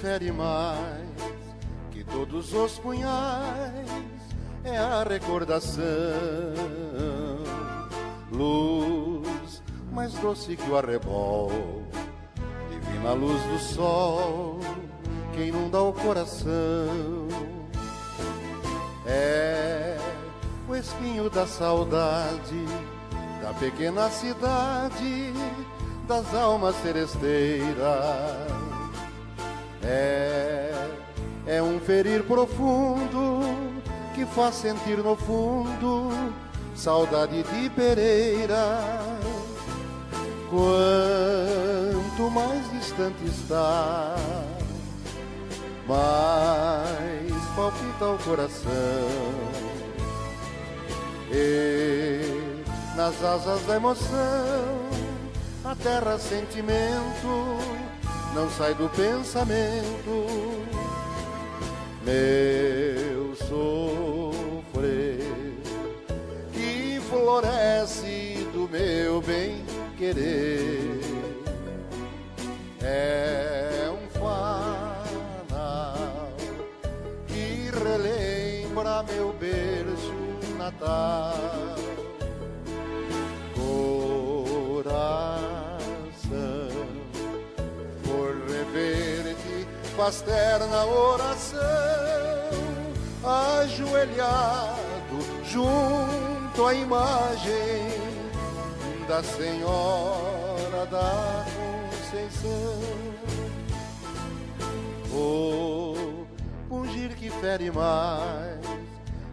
fere mais que todos os punhais é a recordação, luz mais doce que o arrebol, divina luz do sol que inunda o coração. É o espinho da saudade da pequena cidade das almas seresteiras. É um ferir profundo que faz sentir no fundo saudade de Pereira. Quanto mais distante está, mais palpita o coração. E nas asas da emoção, a terra sentimento não sai do pensamento. Meu sofrer que floresce do meu bem querer é um fanal que relembra meu berço natal. Coração, por rever-te faz terna oração, ajoelhado junto à imagem da Senhora da Conceição. O pungir que fere mais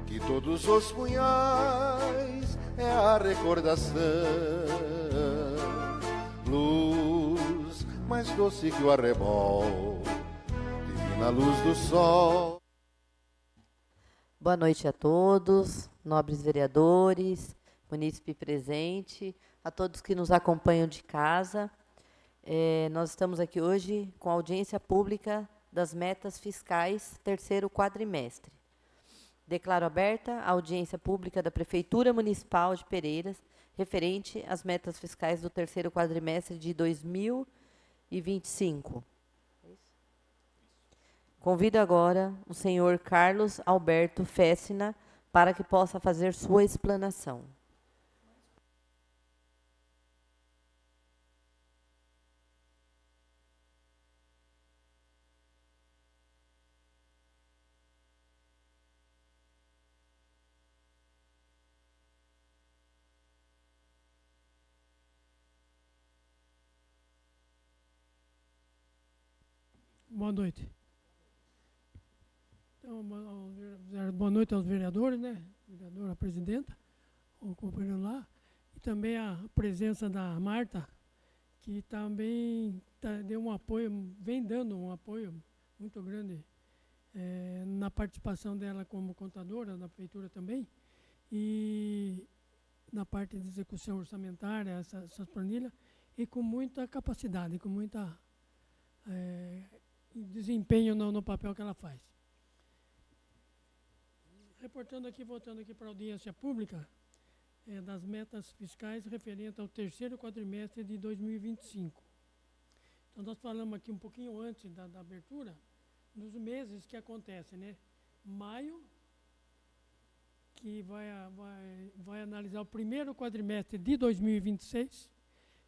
que todos os punhais é a recordação, luz mais doce que o arrebol, divina luz do sol. Boa noite a todos, nobres vereadores, munícipe presente, a todos que nos acompanham de casa. Nós estamos aqui hoje com a audiência pública das metas fiscais, terceiro quadrimestre. Declaro aberta a audiência pública da Prefeitura Municipal de Pereiras, referente às metas fiscais do terceiro quadrimestre de 2025. Convido agora o senhor Carlos Alberto Fessina para que possa fazer sua explanação. Boa noite. Então, boa noite aos vereadores, né? Vereadora presidenta, o companheiro lá, e também a presença da Marta, que também deu um apoio, vem dando um apoio muito grande na participação dela como contadora da prefeitura também, e na parte de execução orçamentária, essas planilhas, e com muita capacidade, com muita desempenho no papel que ela faz. Reportando aqui, voltando aqui para a audiência pública das metas fiscais referentes ao terceiro quadrimestre de 2025. Então, nós falamos aqui um pouquinho antes da abertura, dos meses que acontecem, né? Maio, que vai analisar o primeiro quadrimestre de 2026,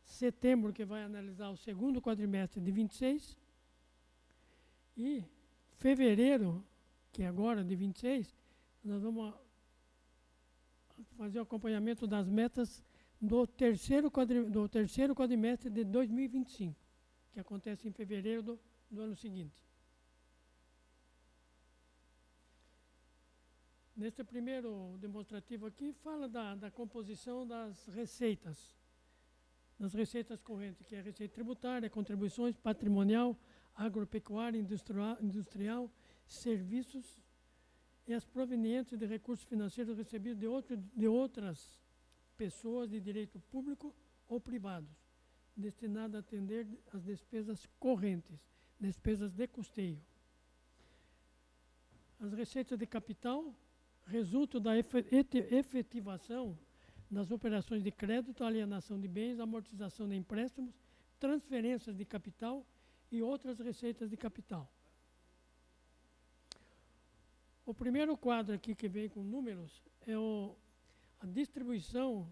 setembro, que vai analisar o segundo quadrimestre de 26, e fevereiro, que é agora de 26, nós vamos fazer o acompanhamento das metas do terceiro quadrimestre de 2025, que acontece em fevereiro do ano seguinte. Nesse primeiro demonstrativo aqui, fala da composição das receitas correntes, que é a receita tributária, contribuições, patrimonial, agropecuária, industrial, serviços e as provenientes de recursos financeiros recebidos de outras pessoas de direito público ou privados, destinados a atender as despesas correntes, despesas de custeio. As receitas de capital resultam da efetivação das operações de crédito, alienação de bens, amortização de empréstimos, transferências de capital e outras receitas de capital. O primeiro quadro aqui que vem com números é a distribuição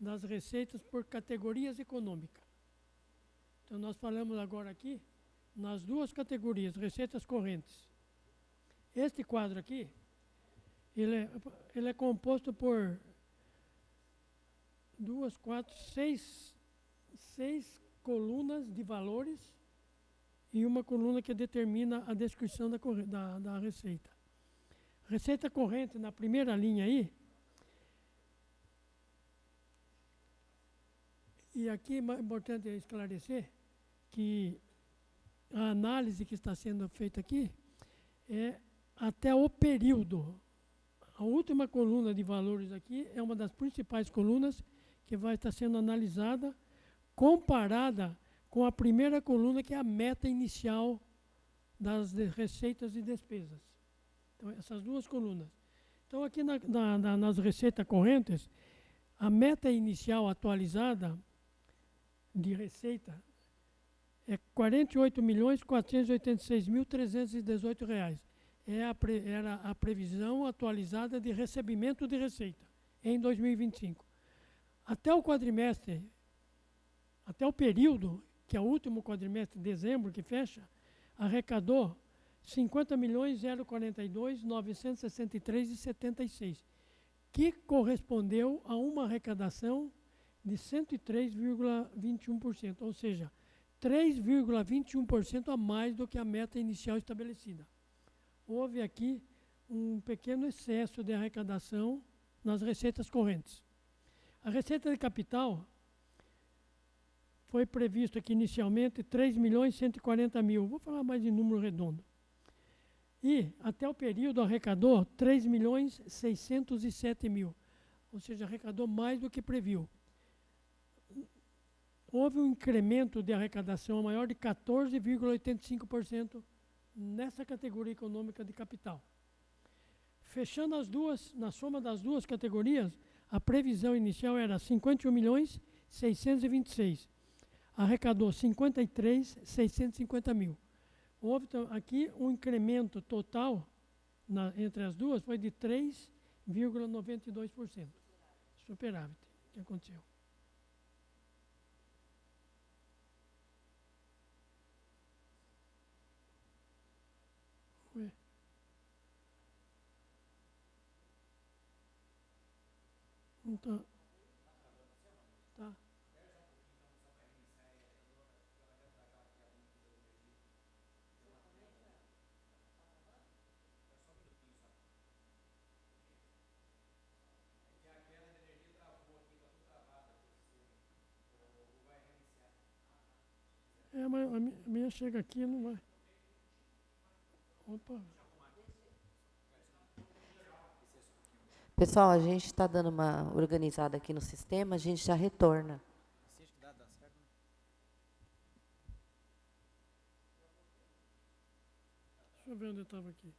das receitas por categorias econômicas. Então, nós falamos agora aqui nas duas categorias, receitas correntes. Este quadro aqui, ele é composto por seis colunas de valores e uma coluna que determina a descrição da receita. Receita corrente, na primeira linha aí, e aqui é importante esclarecer que a análise que está sendo feita aqui é até o período. A última coluna de valores aqui é uma das principais colunas que vai estar sendo analisada, comparada com a primeira coluna, que é a meta inicial das receitas e despesas. Então, essas duas colunas. Então, aqui nas receitas correntes, a meta inicial atualizada de receita é R$ 48.486.318. Era a previsão atualizada de recebimento de receita em 2025. Até o quadrimestre, até o período, que é o último quadrimestre, dezembro, que fecha, arrecadou R$ 50.042.963,76, que correspondeu a uma arrecadação de 103,21%, ou seja, 3,21% a mais do que a meta inicial estabelecida. Houve aqui um pequeno excesso de arrecadação nas receitas correntes. A receita de capital foi previsto aqui inicialmente 3.140.000. Vou falar mais em número redondo. E, até o período, arrecadou 3.607.000. Ou seja, arrecadou mais do que previu. Houve um incremento de arrecadação maior de 14,85% nessa categoria econômica de capital. Fechando as duas, na soma das duas categorias, a previsão inicial era 51.626.000. Arrecadou 53.650.000. Houve aqui um incremento total entre as duas, foi de 3,92%. Superávit que aconteceu. Então, tá. Mas a minha chega aqui e não vai. Opa. Pessoal, a gente está dando uma organizada aqui no sistema, a gente já retorna. Deixa eu ver onde eu estava aqui.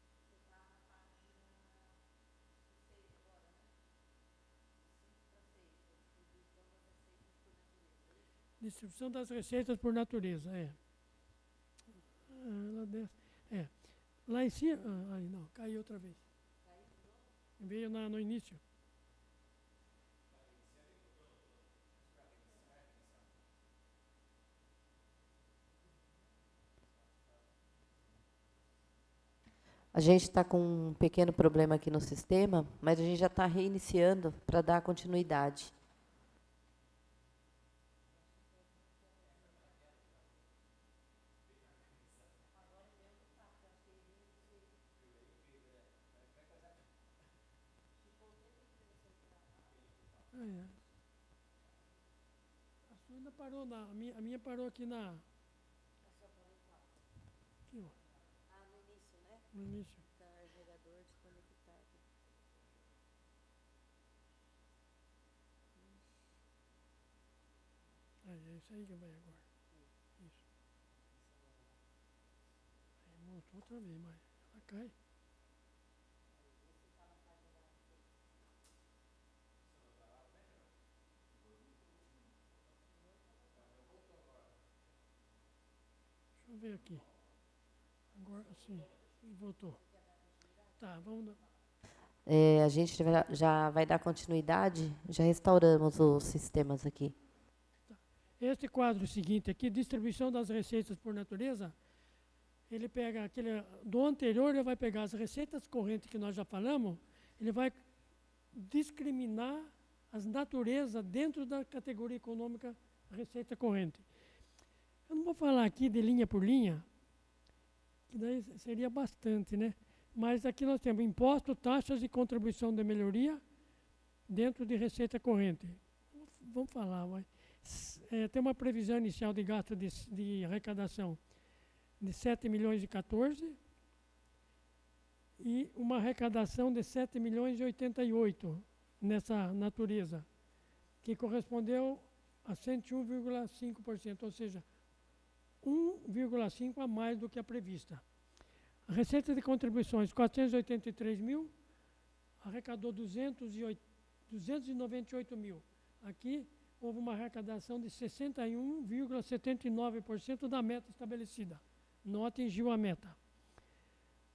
Distribuição das receitas por natureza, Ela desce. Lá em cima. Aí não, caiu outra vez. Veio no início. A gente está com um pequeno problema aqui no sistema, mas a gente já está reiniciando para dar continuidade. A sua ainda parou, a minha parou aqui na... Aqui, ó. Ah, no início, né? No início. Carregador desconectado. É isso aí que vai agora. Isso. Aí montou outra vez, mas ela cai. Deixa eu ver aqui. Agora sim, voltou. Tá, vamos. A gente já vai dar continuidade, já restauramos os sistemas aqui. Este quadro seguinte aqui, distribuição das receitas por natureza, ele pega aquele do anterior, ele vai pegar as receitas correntes que nós já falamos, ele vai discriminar as naturezas dentro da categoria econômica receita corrente. Eu não vou falar aqui de linha por linha, que daí seria bastante, né? Mas aqui nós temos imposto, taxas e contribuição de melhoria dentro de receita corrente. Vamos falar, vai. Tem uma previsão inicial de gasto de arrecadação de 7 milhões e 14 e uma arrecadação de 7 milhões e 88 nessa natureza, que correspondeu a 101,5%, ou seja, 1,5% a mais do que a prevista. A receita de contribuições, 483 mil, arrecadou 298 mil. Aqui houve uma arrecadação de 61,79% da meta estabelecida. Não atingiu a meta.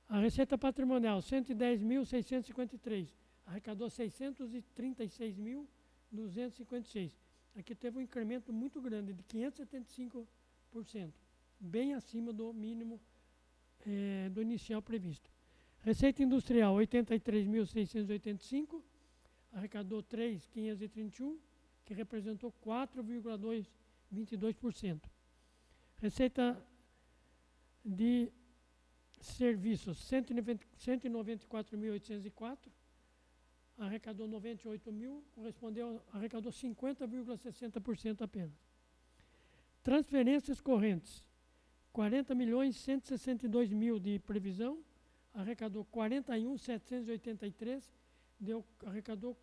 A receita patrimonial, 110.653, arrecadou 636.256. Aqui teve um incremento muito grande, de 575%, bem acima do mínimo do inicial previsto. Receita industrial, 83.685, arrecadou 3.531, que representou 4,22%. Receita de serviços, 194.804, arrecadou 98 mil, arrecadou 50,60% apenas. Transferências correntes, 40.162.000 de previsão, arrecadou 41.783, arrecadou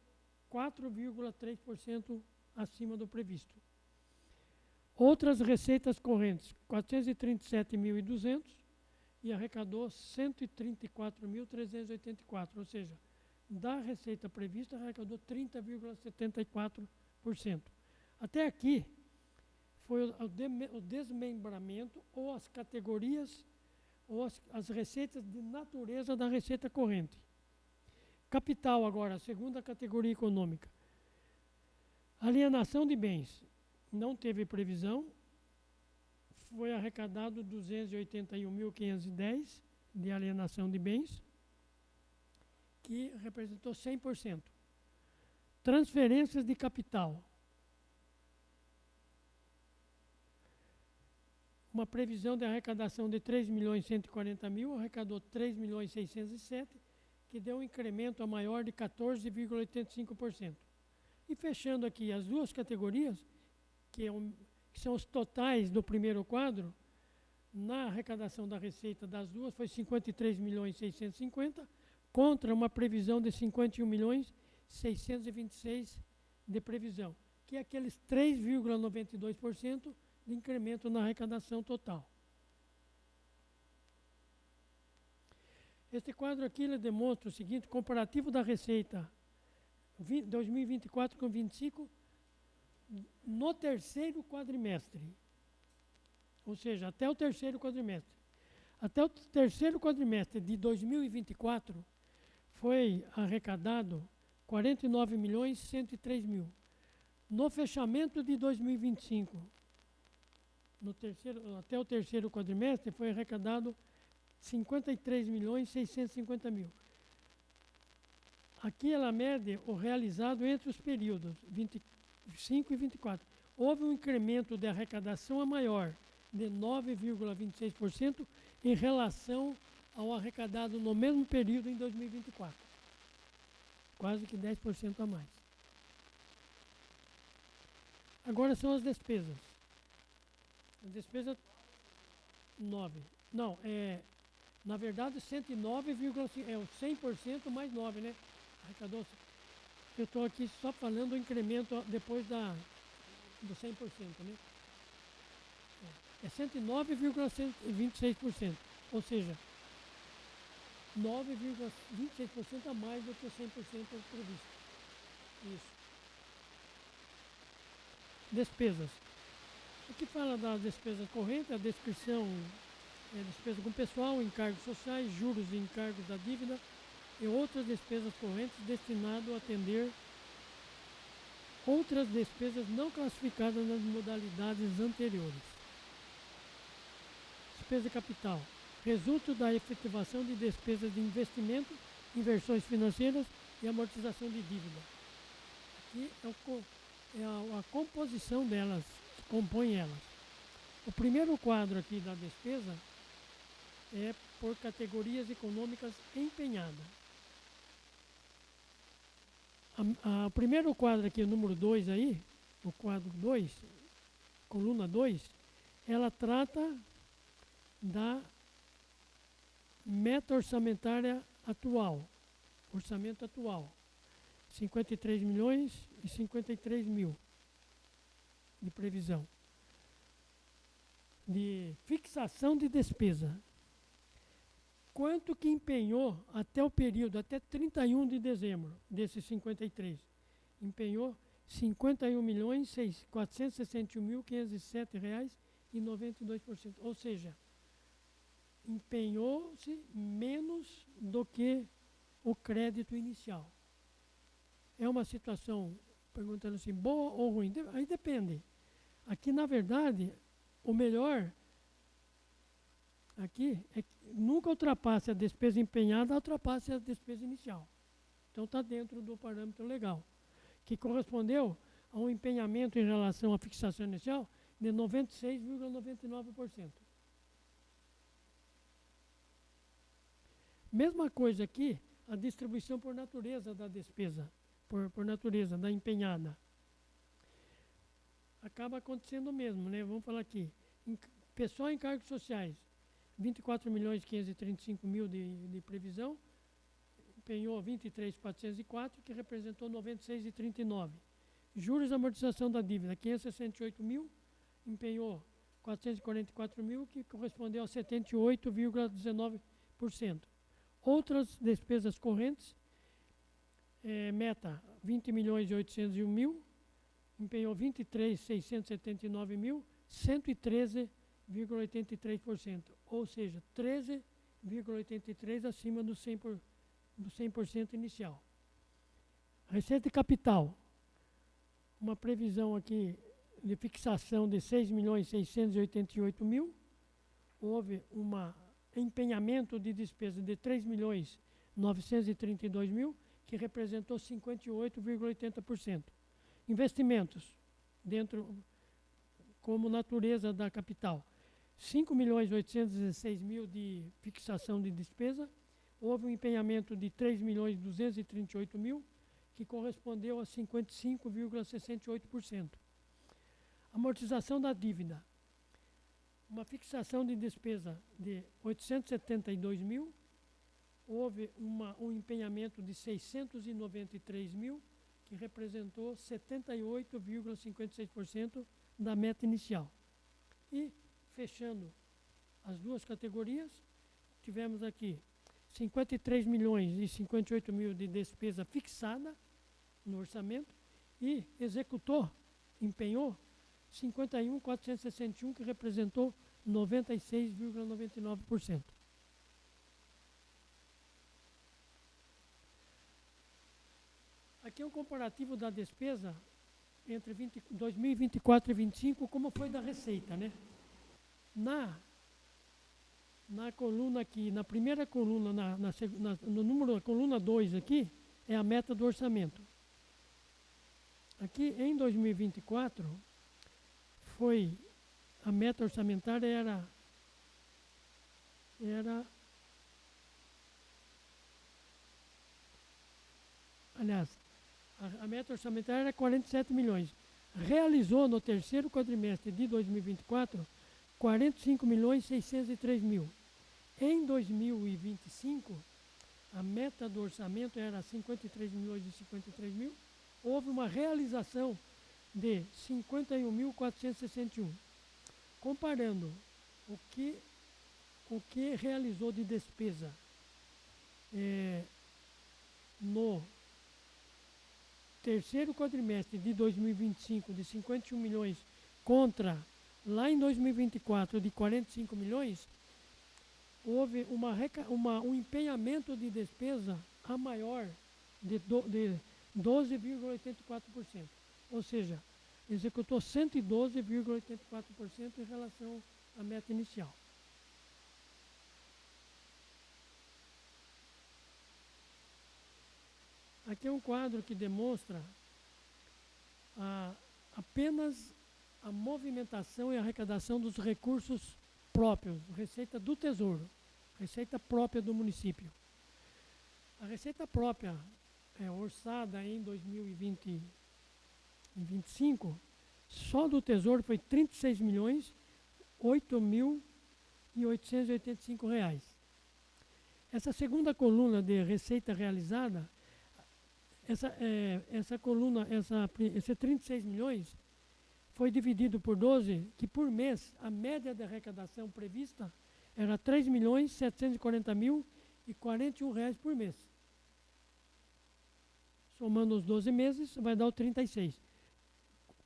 4,3% acima do previsto. Outras receitas correntes, 437.200 e arrecadou 134.384, ou seja, da receita prevista arrecadou 30,74%. Até aqui foi o desmembramento ou as categorias ou as receitas de natureza da receita corrente. Capital agora, a segunda categoria econômica. Alienação de bens. Não teve previsão. Foi arrecadado 281.510 de alienação de bens, que representou 100%. Transferências de capital. Uma previsão de arrecadação de 3.140.000, arrecadou 3.607.000, que deu um incremento a maior de 14,85%. E fechando aqui as duas categorias, que são os totais do primeiro quadro, na arrecadação da receita das duas foi 53.650.000, contra uma previsão de 51.626.000 de previsão, que é aqueles 3,92% de incremento na arrecadação total. Este quadro aqui ele demonstra o seguinte: comparativo da receita 2024 com 2025 no terceiro quadrimestre. Ou seja, até o terceiro quadrimestre. Até o terceiro quadrimestre de 2024 foi arrecadado 49.103.000. No fechamento de 2025, até o terceiro quadrimestre, foi arrecadado 53.650.000. Aqui ela mede o realizado entre os períodos 25 e 24. Houve um incremento de arrecadação a maior, de 9,26% em relação ao arrecadado no mesmo período em 2024. Quase que 10% a mais. Agora são as despesas. A despesa 9. Não, na verdade 109,5, é o 100% mais 9, né? Arrecadou. Eu estou aqui só falando do incremento depois do 100%, né? É 109,26%, ou seja, 9,26% a mais do que o 100% previsto. Isso. Despesas. Aqui fala das despesas correntes, a descrição é despesa com pessoal, encargos sociais, juros e encargos da dívida, e outras despesas correntes destinado a atender outras despesas não classificadas nas modalidades anteriores. Despesa capital. Resulta da efetivação de despesas de investimento, inversões financeiras e amortização de dívida. Aqui é a composição delas, compõe elas. O primeiro quadro aqui da despesa é por categorias econômicas empenhadas. O primeiro quadro aqui, o número 2 aí, o quadro 2, coluna 2, ela trata da meta orçamentária atual, orçamento atual, 53 milhões e 53 mil de previsão. De fixação de despesa. Quanto que empenhou até o período, até 31 de dezembro, desses 53? Empenhou 51.461.507,92. Ou seja, empenhou-se menos do que o crédito inicial. É uma situação, perguntando assim, boa ou ruim? Aí depende. Aqui, na verdade, o melhor aqui é que nunca ultrapasse a despesa empenhada, ultrapasse a despesa inicial. Então está dentro do parâmetro legal, que correspondeu a um empenhamento em relação à fixação inicial de 96,99%. Mesma coisa aqui, a distribuição por natureza da despesa, por natureza da empenhada. Acaba acontecendo o mesmo, né? Vamos falar aqui. Pessoal em cargos sociais, 24.535.000 de previsão, empenhou 23.404, que representou 96,39. Juros e amortização da dívida, 568.000, empenhou 444.000, que correspondeu a 78,19%. Outras despesas correntes, meta 20.801.000, empenhou 23.679.000, 113,83%, ou seja, 13,83% acima do 100% inicial. Receita de capital, uma previsão aqui de fixação de 6.688.000, houve um empenhamento de despesa de 3.932.000, que representou 58,80%. Investimentos, dentro como natureza da capital, 5.816.000 de fixação de despesa, houve um empenhamento de 3.238.000, que correspondeu a 55,68%. Amortização da dívida, uma fixação de despesa de 872.000, houve um empenhamento de 693.000, que representou 78,56% da meta inicial. E, fechando as duas categorias, tivemos aqui 53.058.000 de despesa fixada no orçamento e executou, empenhou 51.461, que representou 96,99%. Aqui é um comparativo da despesa entre 2024 e 2025, como foi da receita, né? Na coluna aqui, na primeira coluna, no número, a coluna 2 aqui, é a meta do orçamento. Aqui em 2024, a meta orçamentária era aliás, a meta orçamentária era 47 milhões. Realizou no terceiro quadrimestre de 2024 45.603.000. Em 2025, a meta do orçamento era 53.053.000. Houve uma realização de 51.461. Comparando o que realizou de despesa no terceiro quadrimestre de 2025 de 51 milhões contra lá em 2024 de 45 milhões, houve um empenhamento de despesa a maior de 12,84%. Ou seja, executou 112,84% em relação à meta inicial. Aqui é um quadro que demonstra apenas a movimentação e arrecadação dos recursos próprios, receita do Tesouro, receita própria do município. A receita própria orçada em 2025, só do Tesouro foi R$ 36.008.885. Essa segunda coluna de receita realizada, essa coluna, esse 36 milhões, foi dividido por 12, que por mês a média de arrecadação prevista era R$ 3.740.041 por mês. Somando os 12 meses, vai dar o 36.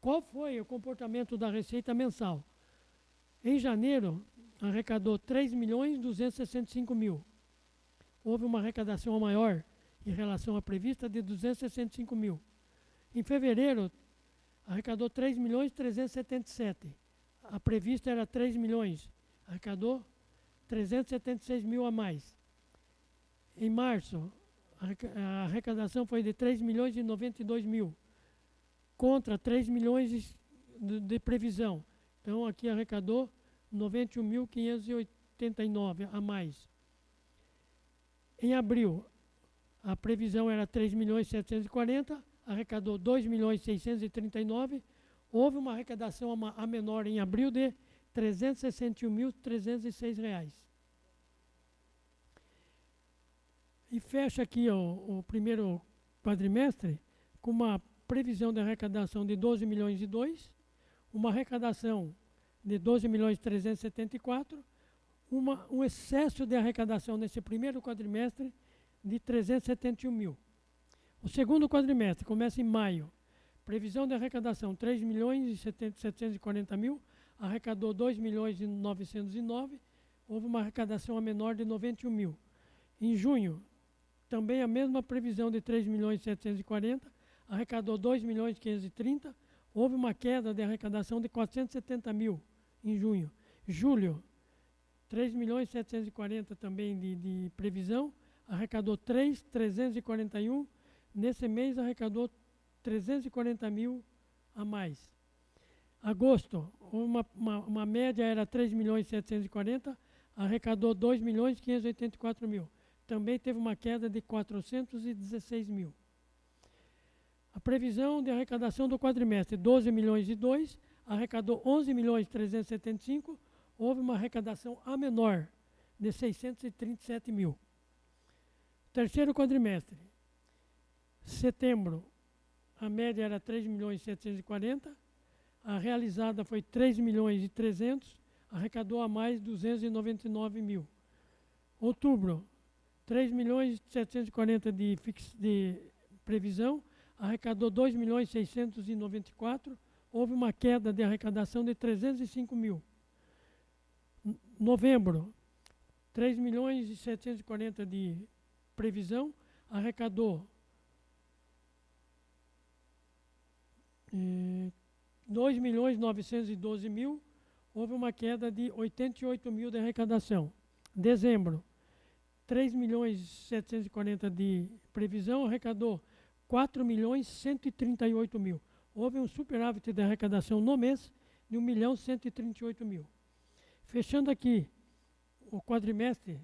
Qual foi o comportamento da receita mensal? Em janeiro, arrecadou 3.265.000. Houve uma arrecadação maior em relação à prevista de 265.000. Em fevereiro, arrecadou 3.377.000. A prevista era 3 milhões. Arrecadou 376.000 a mais. Em março, a arrecadação foi de 3.092.000, contra 3 milhões de previsão. Então, aqui arrecadou 91.589 a mais. Em abril, a previsão era 3.740.000, arrecadou 2.639.000. Houve uma arrecadação a menor em abril de R$ 361.306. E fecha aqui o primeiro quadrimestre com uma previsão de arrecadação de 12 milhões e 2, uma arrecadação de 12.374.000, um excesso de arrecadação nesse primeiro quadrimestre de 371.000. O segundo quadrimestre começa em maio. Previsão de arrecadação 3.740.000, arrecadou 2.909.000, houve uma arrecadação a menor de 91.000. Em junho, também a mesma previsão de 3.740.000, arrecadou 2.530.000, houve uma queda de arrecadação de 470.000 em junho. Julho, 3.740.000 também de previsão, arrecadou 3.341.000, nesse mês arrecadou 340.000 a mais. Agosto, uma média era 3.740.000, arrecadou 2.584.000. Também teve uma queda de 416.000. A previsão de arrecadação do quadrimestre, 12 milhões e 2, arrecadou 11.375.000, houve uma arrecadação a menor de 637.000. Terceiro quadrimestre, setembro, a média era 3.740.000, a realizada foi 3.300.000, arrecadou a mais 299.000. Outubro, 3.740.000 de previsão, arrecadou 2.694.000, houve uma queda de arrecadação de 305.000. Novembro, 3.740.000 de previsão, arrecadou 2.912.000, houve uma queda de 88.000 de arrecadação. Dezembro, 3.740.000 de previsão, arrecadou 4.138.000. Houve um superávit de arrecadação no mês de 1.138.000. Fechando aqui o quadrimestre,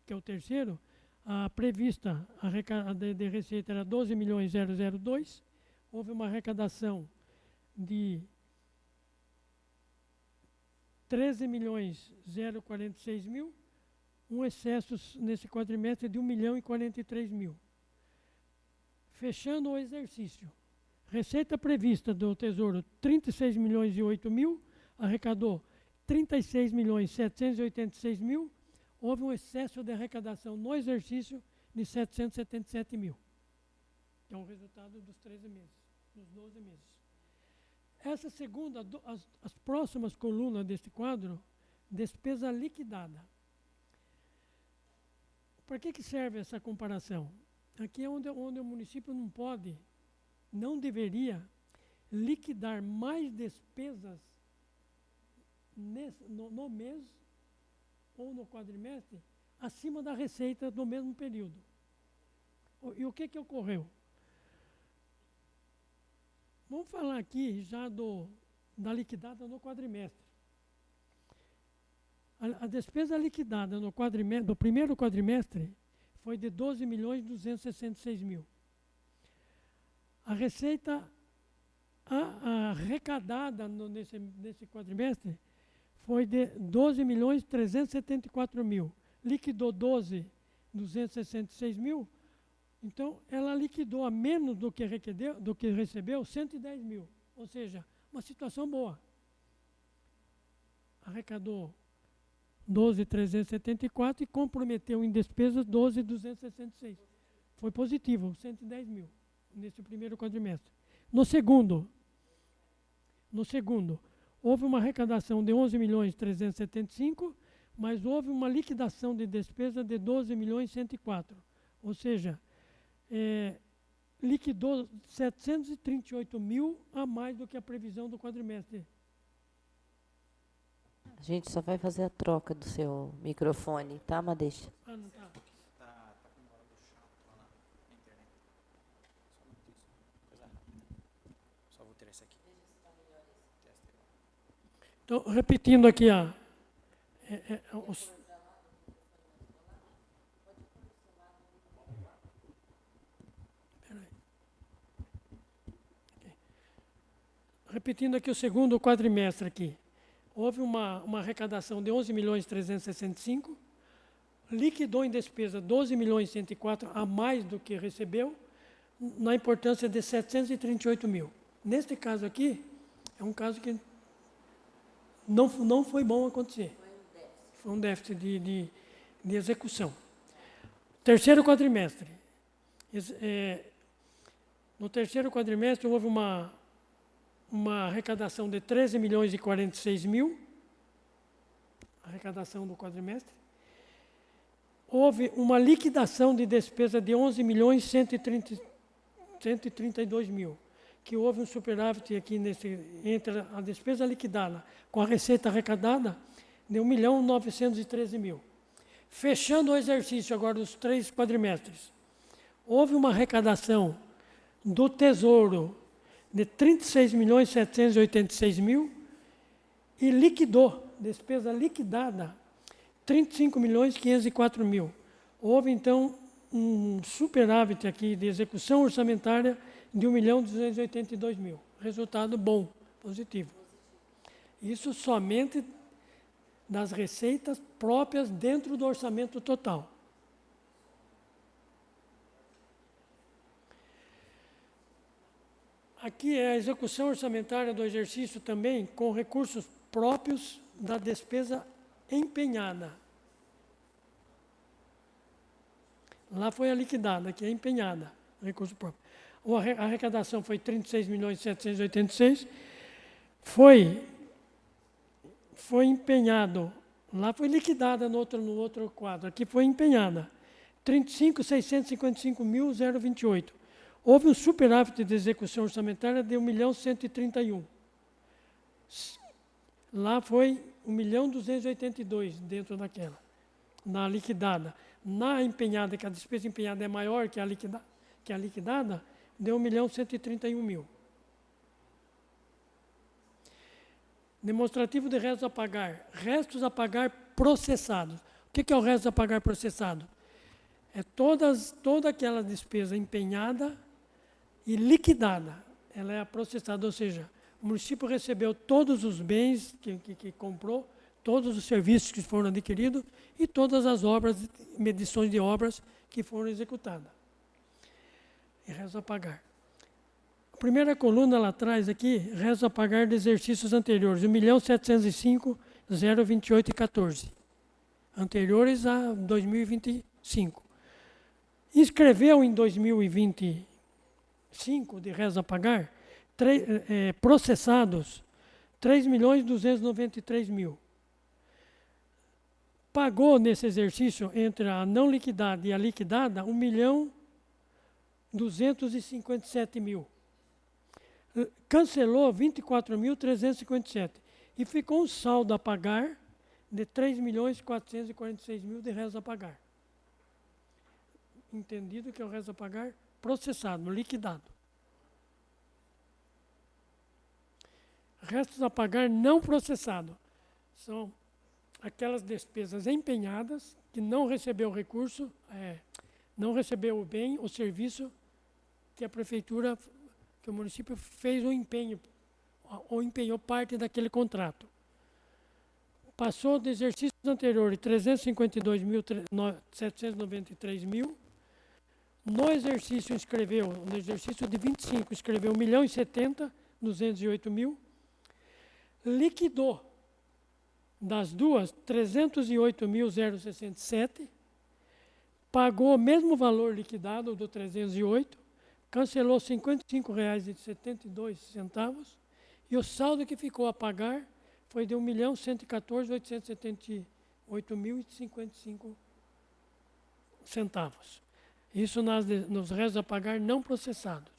que é o terceiro, a prevista de receita era 12.002, houve uma arrecadação de 13.046.000, um excesso nesse quadrimestre de 1.043.000. Fechando o exercício, receita prevista do Tesouro 36.008.000, arrecadou 36.786.000, houve um excesso de arrecadação no exercício de 777.000, que é o resultado dos 13 meses, dos 12 meses. Essa segunda, as próximas colunas deste quadro, despesa liquidada. Para que serve essa comparação? Aqui é onde o município não pode, não deveria liquidar mais despesas no mês ou no quadrimestre acima da receita do mesmo período. E o que ocorreu? Vamos falar aqui já da liquidada no quadrimestre. A despesa liquidada do primeiro quadrimestre foi de 12.266.000. A receita arrecadada nesse quadrimestre foi de 12.374.000. Liquidou 12.266.000. Então, ela liquidou a menos do que recebeu 110.000. Ou seja, uma situação boa. Arrecadou 12.374 e comprometeu em despesas 12.266. Foi positivo, 110.000 nesse primeiro quadrimestre. No segundo, houve uma arrecadação de 11.375.000, mas houve uma liquidação de despesa de 12.104.000. Ou seja, liquidou 738.000 a mais do que a previsão do quadrimestre. A gente só vai fazer a troca do seu microfone, tá, Madeixa? Ah, não tá. Tá com uma hora do chato lá na internet. Só vou tirar esse aqui. Então, repetindo aqui repetindo aqui o segundo quadrimestre aqui. Houve uma arrecadação de 11.365.000, liquidou em despesa 12.104.000 a mais do que recebeu, na importância de 738.000. Neste caso aqui, é um caso que não foi bom acontecer. Foi um déficit de execução. Terceiro quadrimestre. No terceiro quadrimestre houve uma arrecadação de 13.046.000, arrecadação do quadrimestre. Houve uma liquidação de despesa de 11.132.000, que houve um superávit aqui entre a despesa liquidada com a receita arrecadada de 1.913.000. Fechando o exercício agora dos 3 quadrimestres, houve uma arrecadação do Tesouro de 36.786.000 e liquidou, despesa liquidada, 35.504.000. Houve, então, um superávit aqui de execução orçamentária de 1.282.000. Resultado bom, positivo. Isso somente das receitas próprias dentro do orçamento total. Aqui é a execução orçamentária do exercício também com recursos próprios da despesa empenhada. Lá foi a liquidada, aqui é empenhada, recurso próprio. A arrecadação foi 36.786.000, foi empenhado, lá foi liquidada no outro quadro, aqui foi empenhada, 35.655.028. Houve um superávit de execução orçamentária de 1.131.000. Lá foi 1.282.000 dentro daquela, na liquidada. Na empenhada, que a despesa empenhada é maior que a liquidada, deu 1.131.000. Demonstrativo de restos a pagar. Restos a pagar processados. O que é o resto a pagar processado? É toda aquela despesa empenhada e liquidada. Ela é processada, ou seja, o município recebeu todos os bens que comprou, todos os serviços que foram adquiridos e todas as obras, medições de obras que foram executadas. E resto a pagar. A primeira coluna lá atrás aqui, resto a pagar de exercícios anteriores, 1.705.028,14. Anteriores a 2025. Inscreveu em 2025 de resto a pagar, processados 3.293.000. Pagou nesse exercício, entre a não liquidada e a liquidada, 257 mil. Cancelou 24.357 e ficou um saldo a pagar de 3.446.000 de resto a pagar. Entendido que é o resto a pagar processado, liquidado. Restos a pagar não processado são aquelas despesas empenhadas que não recebeu o recurso, não recebeu o bem, o serviço que a prefeitura, que o município fez o empenho, ou empenhou parte daquele contrato. Passou do exercício anterior de 352.793 mil. No exercício de 25, escreveu 1.070.208 mil. Liquidou das duas 308.067, pagou o mesmo valor liquidado do 308, cancelou R$ 55,72 e o saldo que ficou a pagar foi de R$ 1.114.878.055. Isso nos restos a pagar não processados.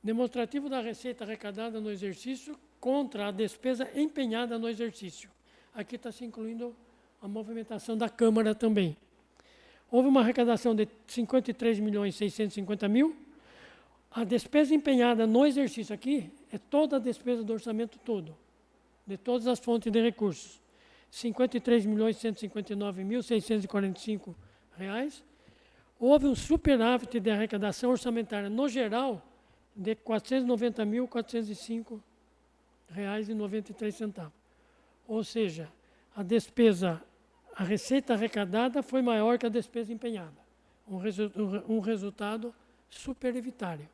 Demonstrativo da receita arrecadada no exercício contra a despesa empenhada no exercício. Aqui está se incluindo a movimentação da Câmara também. Houve uma arrecadação de 53.650.000. A despesa empenhada no exercício aqui é toda a despesa do orçamento todo, de todas as fontes de recursos. R$ 53.159.645. Houve um superávit de arrecadação orçamentária no geral de R$ 490.405,93. Ou seja, a receita arrecadada foi maior que a despesa empenhada. Um resultado superavitário.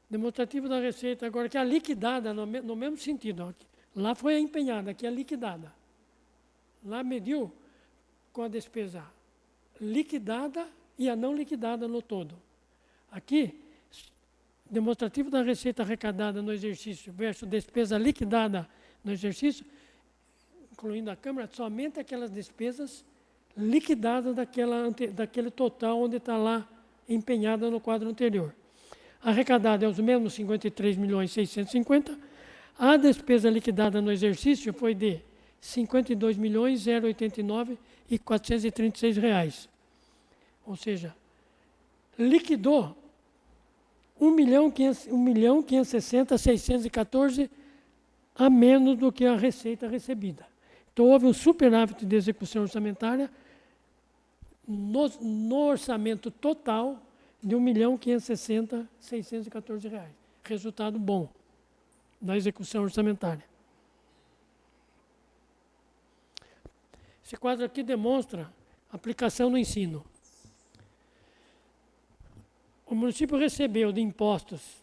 Demonstrativo da receita, agora que a liquidada, no mesmo sentido, ó, lá foi a empenhada, aqui é a liquidada. Lá mediu com a despesa liquidada e a não liquidada no todo. Aqui, demonstrativo da receita arrecadada no exercício versus despesa liquidada no exercício, incluindo a Câmara, somente aquelas despesas liquidadas daquele total onde está lá empenhada no quadro anterior. Arrecadada é os mesmos 53.650.000. A despesa liquidada no exercício foi de R$ 52.089.436. Ou seja, liquidou 1.560.614 a menos do que a receita recebida. Então, houve um superávit de execução orçamentária no orçamento total de R$ 1.560.614. Resultado bom da execução orçamentária. Esse quadro aqui demonstra a aplicação no ensino. O município recebeu de impostos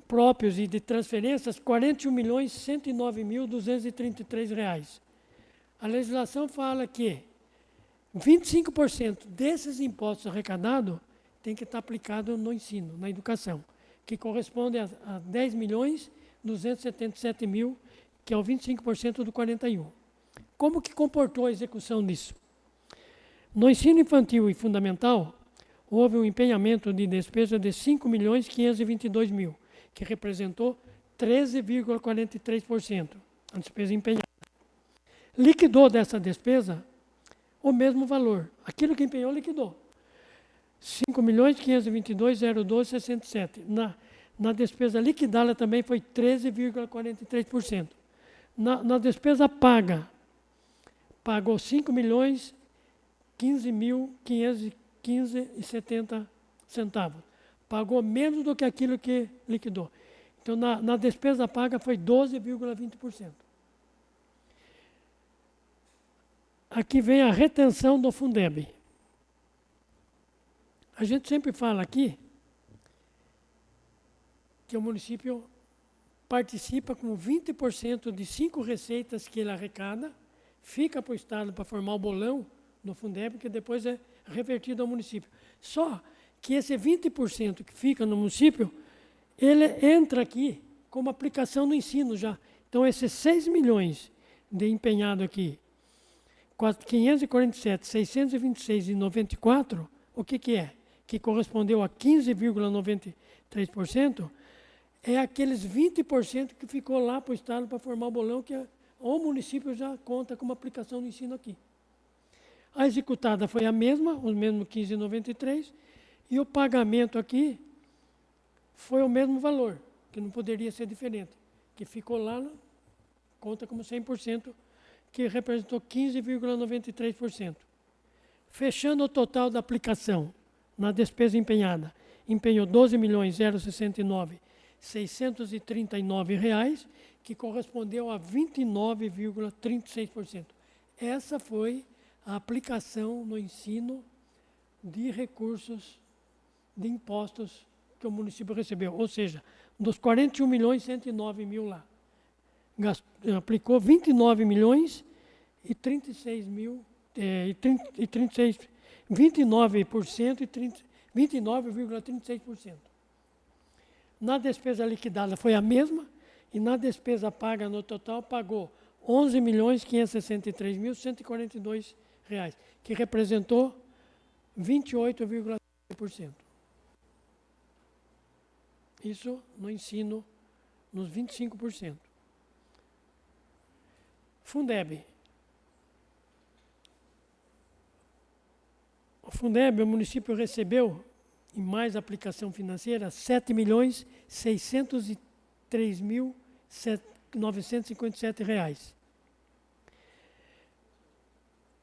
próprios e de transferências R$ 41.109.233. A legislação fala que 25% desses impostos arrecadados tem que estar aplicado no ensino, na educação, que corresponde a 10.277.000, que é o 25% do 41. Como que comportou a execução disso? No ensino infantil e fundamental, houve um empenhamento de despesa de 5.522.000, que representou 13,43%, a despesa empenhada. Liquidou dessa despesa o mesmo valor. Aquilo que empenhou, liquidou. 5.522.012,67. Na despesa liquidada também foi 13,43%. Na despesa paga, pagou 5.015.515,70. Pagou menos do que aquilo que liquidou. Então, na despesa paga foi 12,20%. Aqui vem a retenção do Fundeb. A gente sempre fala aqui que o município participa com 20% de 5 receitas que ele arrecada, fica para o Estado para formar o bolão do Fundeb, que depois é revertido ao município. Só que esse 20% que fica no município, ele entra aqui como aplicação no ensino já. Então, esses 6 milhões de empenhado aqui, 547, 626,94, o que é? Que correspondeu a 15,93%, é aqueles 20% que ficou lá para o Estado para formar o bolão, que o município já conta como aplicação no ensino aqui. A executada foi a mesma, os mesmos 15,93, e o pagamento aqui foi o mesmo valor, que não poderia ser diferente, que ficou lá, conta como 100%, que representou 15,93%. Fechando o total da aplicação na despesa empenhada, empenhou 12.069.639 reais, que correspondeu a 29,36%. Essa foi a aplicação no ensino de recursos de impostos que o município recebeu. Ou seja, dos 41.109.000 lá, aplicou 29 milhões e 36 mil, 29% e 29,36%. Na despesa liquidada foi a mesma, e na despesa paga no total pagou 11.563.142 reais, que representou 28,3%. Isso no ensino, nos 25%. Fundeb. O Fundeb, o município recebeu, em mais aplicação financeira, 7.603.957 reais.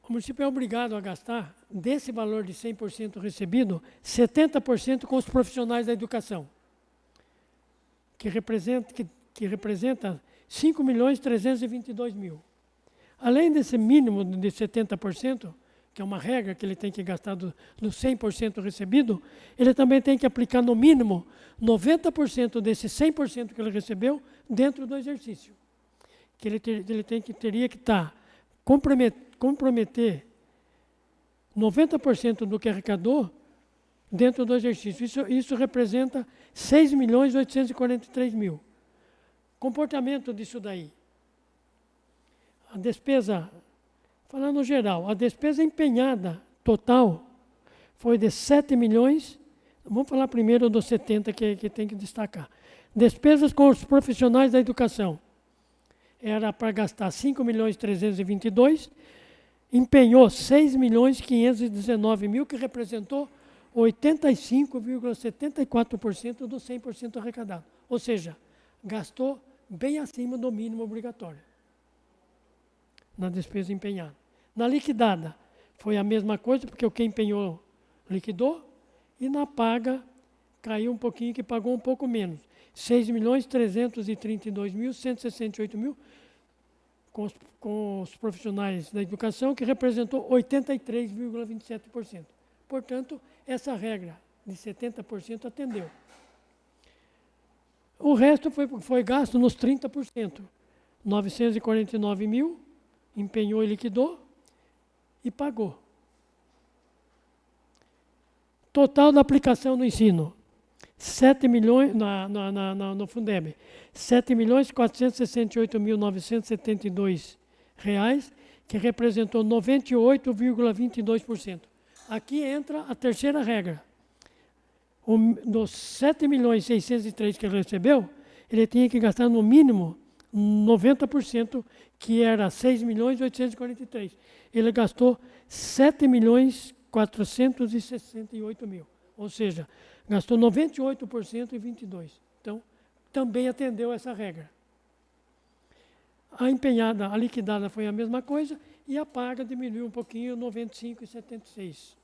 O município é obrigado a gastar, desse valor de 100% recebido, 70% com os profissionais da educação, que representa 5.322.000. Além desse mínimo de 70%, que é uma regra que ele tem que gastar do 100% recebido, ele também tem que aplicar no mínimo 90% desse 100% que ele recebeu dentro do exercício. Que ele teria que comprometer 90% do que arrecadou dentro do exercício. Isso representa 6.843.000. Comportamento disso daí. A despesa, falando no geral, a despesa empenhada total foi de 7 milhões, vamos falar primeiro dos 70 que tem que destacar. Despesas com os profissionais da educação, era para gastar 5.322.000, empenhou 6.519.000, que representou 85,74% do 100% arrecadado. Ou seja, gastou bem acima do mínimo obrigatório na despesa empenhada. Na liquidada, foi a mesma coisa, porque o que empenhou liquidou, e na paga caiu um pouquinho, que pagou um pouco menos. 6.332.168.000 com os profissionais da educação, que representou 83,27%. Portanto, essa regra de 70% atendeu. O resto foi gasto nos 30%. 949.000, empenhou e liquidou e pagou. Total da aplicação no ensino, 7 milhões, no Fundeb, 7.468.972 reais, que representou 98,22%. Aqui entra a terceira regra. Dos 7.603.000 que ele recebeu, ele tinha que gastar no mínimo 90%, que era 6.843.000. Ele gastou 7.468.000. Ou seja, gastou 98% e 22%. Então, também atendeu essa regra. A empenhada, a liquidada foi a mesma coisa, e a paga diminuiu um pouquinho, 95,76.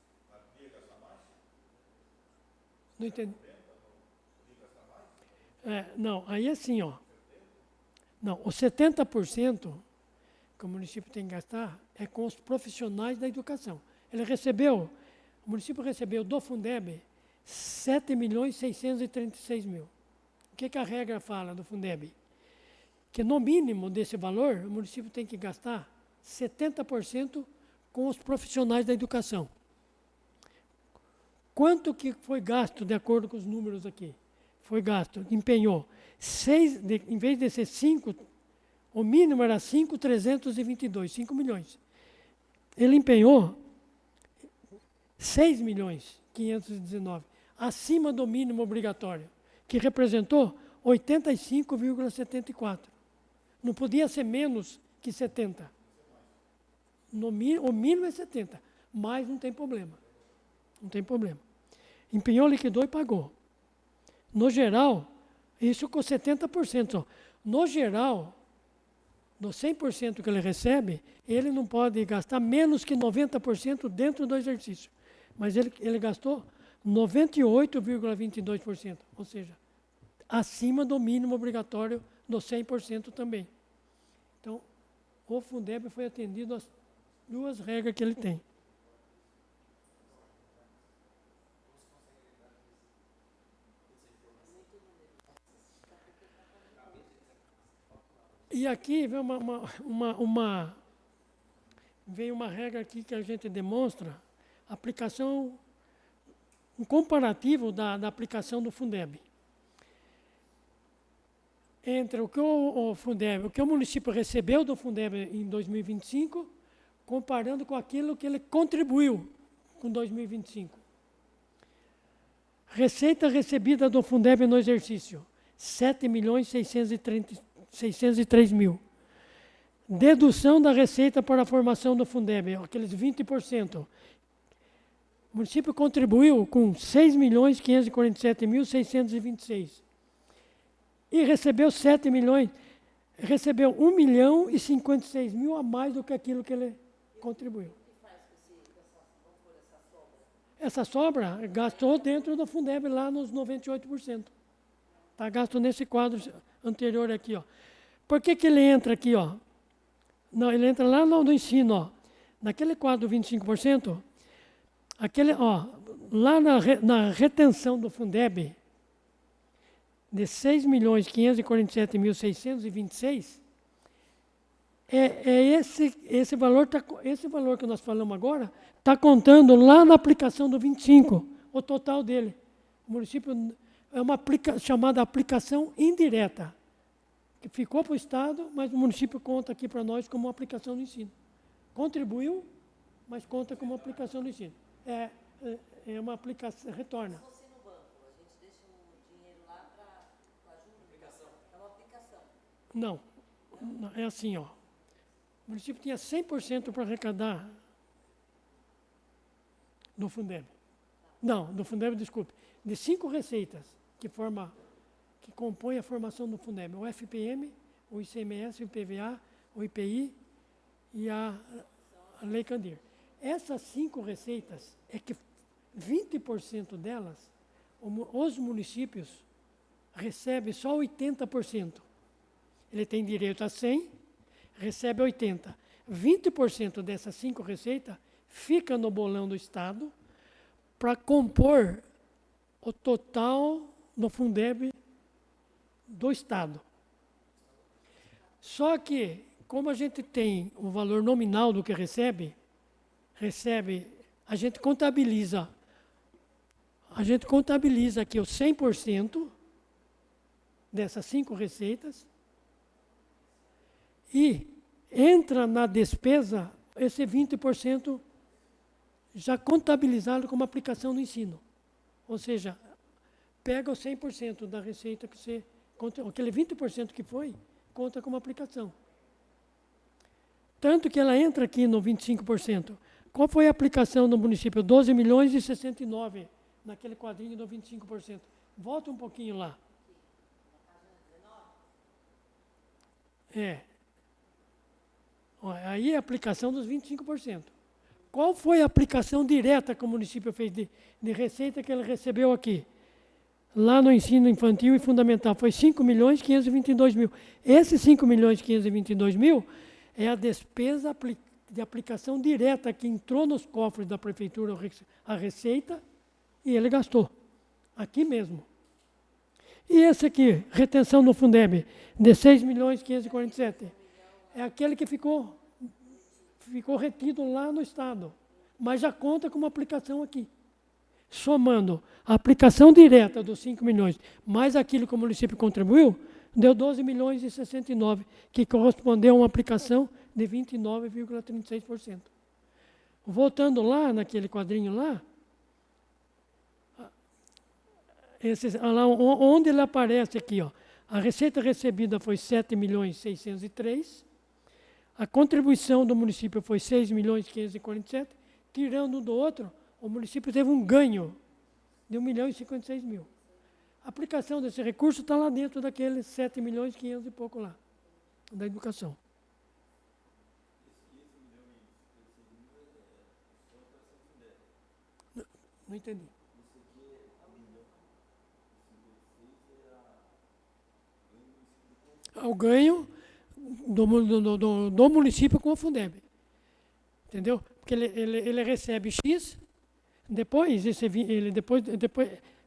Não entendi. Não, aí é assim, ó. Não, os 70% que o município tem que gastar é com os profissionais da educação. O município recebeu do Fundeb 7.636.000. O que a regra fala do Fundeb? Que no mínimo desse valor, o município tem que gastar 70% com os profissionais da educação. Quanto que foi gasto, de acordo com os números aqui? foi gasto, empenhou 6, em vez de ser 5, o mínimo era 5.322, 5 milhões. Ele empenhou 6.519.000, acima do mínimo obrigatório, que representou 85,74. Não podia ser menos que 70. O mínimo é 70, mas não tem problema. Não tem problema. Empenhou, liquidou e pagou. No geral, isso com 70% só. No geral, no 100% que ele recebe, ele não pode gastar menos que 90% dentro do exercício. Mas ele gastou 98,22%, ou seja, acima do mínimo obrigatório do 100% também. Então, o Fundeb foi atendido às duas regras que ele tem. E aqui vem vem uma regra aqui que a gente demonstra, aplicação, um comparativo da aplicação do Fundeb. Entre o que o Fundeb, o que o município recebeu do Fundeb em 2025, comparando com aquilo que ele contribuiu com 2025. Receita recebida do Fundeb no exercício, 7.603.000. Dedução da receita para a formação do Fundeb, aqueles 20%. O município contribuiu com 6.547.626. E recebeu 7 milhões, recebeu 1.056.000 a mais do que aquilo que ele contribuiu. Essa sobra gastou dentro do Fundeb lá nos 98%. Está gasto nesse quadro anterior aqui, ó. Por que ele entra aqui, ó? Não, ele entra lá no ensino, ó. Naquele quadro 25%, lá na retenção do Fundeb, de 6.547.626, esse valor que nós falamos agora está contando lá na aplicação do 25, o total dele. O município é uma chamada aplicação indireta, que ficou para o Estado, mas o município conta aqui para nós como uma aplicação do ensino. Contribuiu, mas conta como aplicação do ensino. É uma aplicação, retorna. Não, é assim, ó. O município tinha 100% para arrecadar do Fundeb. Não, do Fundeb, desculpe. De 5 receitas que compõem a formação do Fundeb. O FPM, o ICMS, o IPVA, o IPI e a Lei Candir. Essas 5 receitas, é que 20% delas, os municípios recebem só 80%. Ele tem direito a 100, recebe 80. 20% dessas 5 receitas fica no bolão do Estado para compor o total do Fundeb do Estado. Só que, como a gente tem o valor nominal do que recebe, a gente contabiliza aqui os 100% dessas 5 receitas, e entra na despesa esse 20% já contabilizado como aplicação no ensino. Ou seja, pega os 100% da receita que você conta, aquele 20% que foi, conta como aplicação. Tanto que ela entra aqui no 25%. Qual foi a aplicação do município? 12.069, naquele quadrinho do 25%. Volta um pouquinho lá. Aí é a aplicação dos 25%. Qual foi a aplicação direta que o município fez de receita que ele recebeu aqui? Lá no ensino infantil e fundamental, foi 5.522.000. Esses 5.522.000 é a despesa de aplicação direta que entrou nos cofres da prefeitura, a receita, e ele gastou. Aqui mesmo. E esse aqui, retenção no Fundeb, de 6.547.000. É aquele que ficou retido lá no Estado, mas já conta como aplicação aqui. somando a aplicação direta dos 5 milhões, mais aquilo que o município contribuiu, deu 12 milhões e 69, que correspondeu a uma aplicação de 29,36%. Voltando lá, naquele quadrinho lá, lá onde ele aparece aqui, ó, a receita recebida foi 7 milhões 603, a contribuição do município foi 6 milhões 547, tirando um do outro, o município teve um ganho de 1 milhão e 56 mil. A aplicação desse recurso está lá dentro daqueles 7 milhões 500 e pouco lá, da educação. Não entendi. O ganho do município com a Fundeb. Entendeu? Porque ele recebe X, depois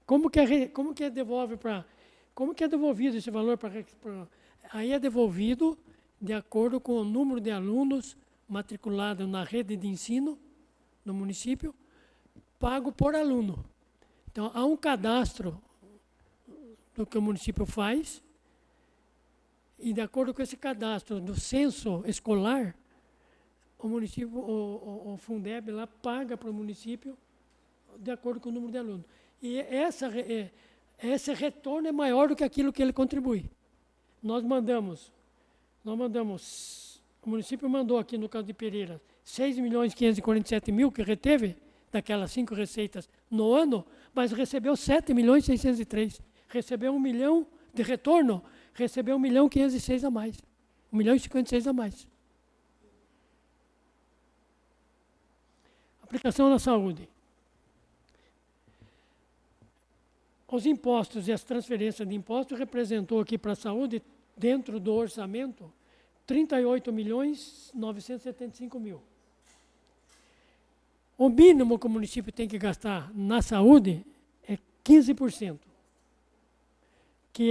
como que é devolvido esse valor aí é devolvido de acordo com o número de alunos matriculados na rede de ensino do município, pago por aluno. Então há um cadastro do que o município faz, e de acordo com esse cadastro do censo escolar, o município, o Fundeb lá paga para o município de acordo com o número de alunos. E esse retorno é maior do que aquilo que ele contribui. O município mandou aqui no caso de Pereira 6 milhões 547 mil que reteve daquelas 5 receitas no ano, mas recebeu 7 milhões 603. Recebeu 1 milhão de retorno, recebeu 1 milhão 506 a mais. 1 milhão e 56 a mais. Aplicação na saúde. Os impostos e as transferências de impostos representou aqui para a saúde, dentro do orçamento, 38 milhões 975 mil. O mínimo que o município tem que gastar na saúde é 15%, que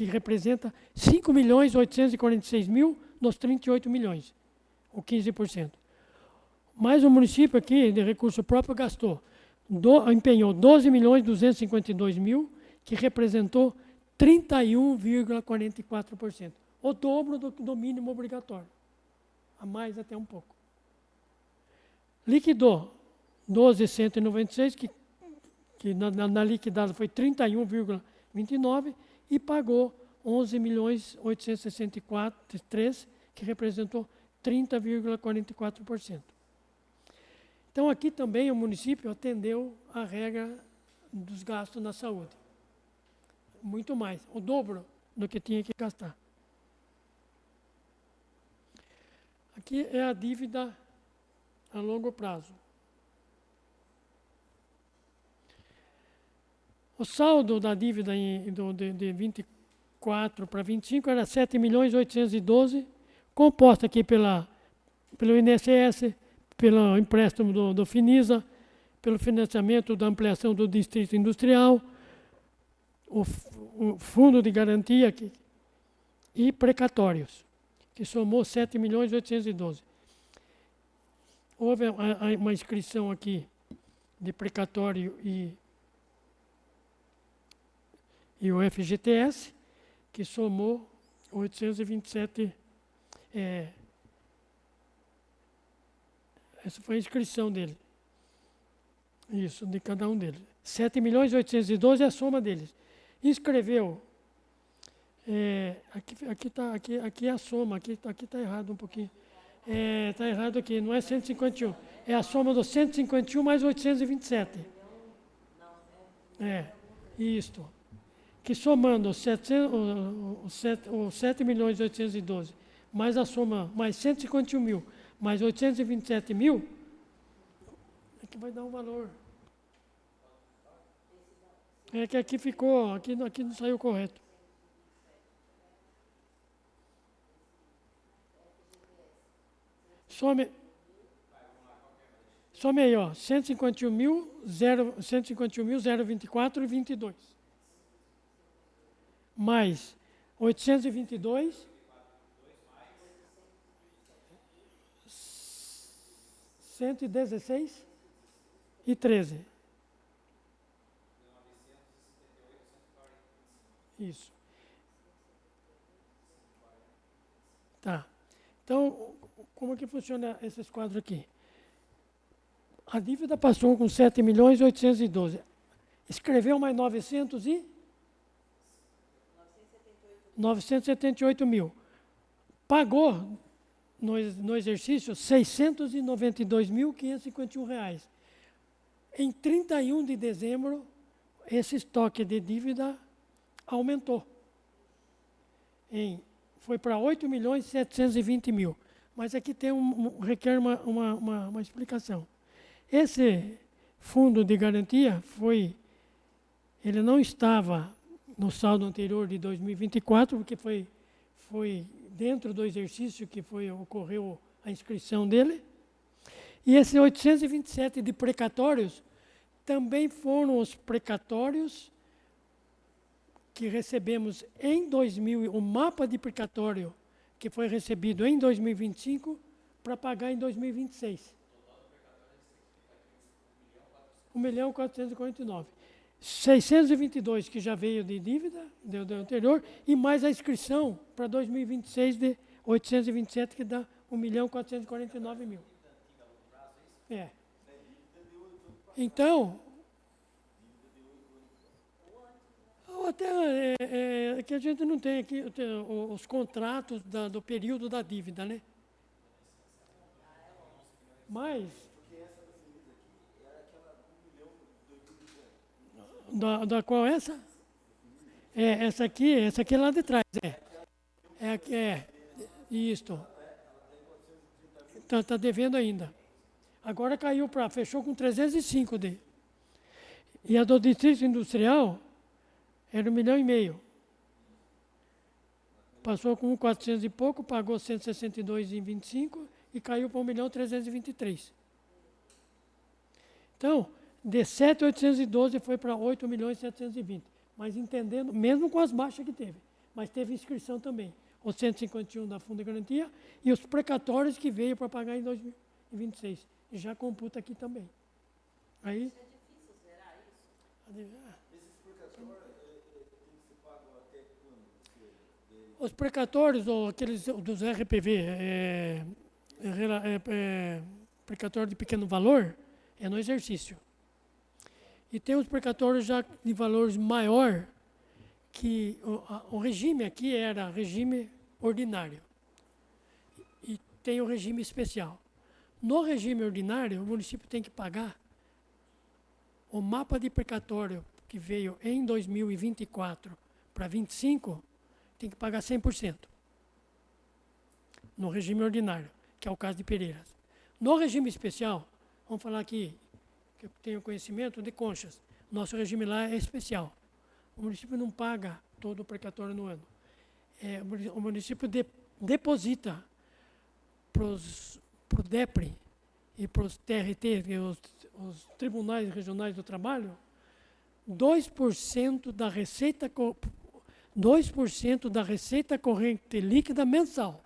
representa 5 milhões 846 mil nos 38 milhões, o 15%. Mas o município aqui, de recurso próprio, empenhou 12 milhões 252 mil, que representou 31,44%. O dobro do mínimo obrigatório. A mais até um pouco. Liquidou 12,196, que na liquidada foi 31,29, e pagou 11 milhões 864,3, que representou 30,44%. Então, aqui também o município atendeu a regra dos gastos na saúde. Muito mais, o dobro do que tinha que gastar. Aqui é a dívida a longo prazo. O saldo da dívida de 24 para 25 era 7 milhões 812, composta aqui pelo INSS, pelo empréstimo do Finisa, pelo financiamento da ampliação do distrito industrial, o fundo de garantia e precatórios, que somou 7 milhões 812. Houve uma inscrição aqui de precatório e o FGTS, que somou 827. Essa foi a inscrição dele. Isso, de cada um deles. 7 milhões 812 é a soma deles. Inscreveu. Aqui é a soma, aqui está errado um pouquinho. Está errado aqui, não é 151. É a soma dos 151 mais 827. Isto. Que somando os 7 milhões 812, mais a soma, mais 151 mil, mais 827 mil, é que vai dar um valor. É que aqui ficou, aqui não saiu correto. Some aí, ó, 151.024 e 22. Mais 822. 116 e 13. Isso. Tá. Então, como é que funciona esses quadros aqui? A dívida passou com 7.812. Escreveu mais 978 mil. Pagou no exercício R$ 692.551. Em 31 de dezembro, esse estoque de dívida aumentou. Foi para 8.720.000. Mas aqui requer uma explicação. Esse fundo de garantia ele não estava no saldo anterior de 2024, porque foi dentro do exercício que ocorreu a inscrição dele. E esses 827 de precatórios também foram os precatórios que recebemos em 2000, o mapa de precatório que foi recebido em 2025 para pagar em 2026. 1.449.000. 622 que já veio de dívida do anterior e mais a inscrição para 2026 de 827 que dá 1.449.000. É. Então, até que a gente não tem aqui os contratos do período da dívida, né? Mas da qual é essa? Essa aqui é lá de trás, isto. Tá devendo ainda. Agora fechou com 305 de. E a do Distrito Industrial era 1,5 milhão. Passou com 400 e pouco, pagou 162,25 e caiu para 1.323.000. Então, de 7.812 foi para 8.720.000. Mas entendendo, mesmo com as baixas que teve. Mas teve inscrição também. Os 151 da Fundo de Garantia e os precatórios que veio para pagar em 2026. E já computa aqui também. Aí, é difícil zerar isso? Esses precatórios têm que ser pagos até quando? Os precatórios, ou aqueles dos RPV, precatório de pequeno valor, é no exercício. E tem os precatórios já de valores maior, que o regime aqui era regime ordinário. E tem o regime especial. No regime ordinário, o município tem que pagar o mapa de precatório que veio em 2024 para 2025, tem que pagar 100%. No regime ordinário, que é o caso de Pereiras. No regime especial, vamos falar aqui, que eu tenho conhecimento de Conchas. Nosso regime lá é especial. O município não paga todo o precatório no ano. O município deposita para o DEPRE e para os TRT, os Tribunais Regionais do Trabalho, 2% da receita 2% da receita corrente líquida mensal.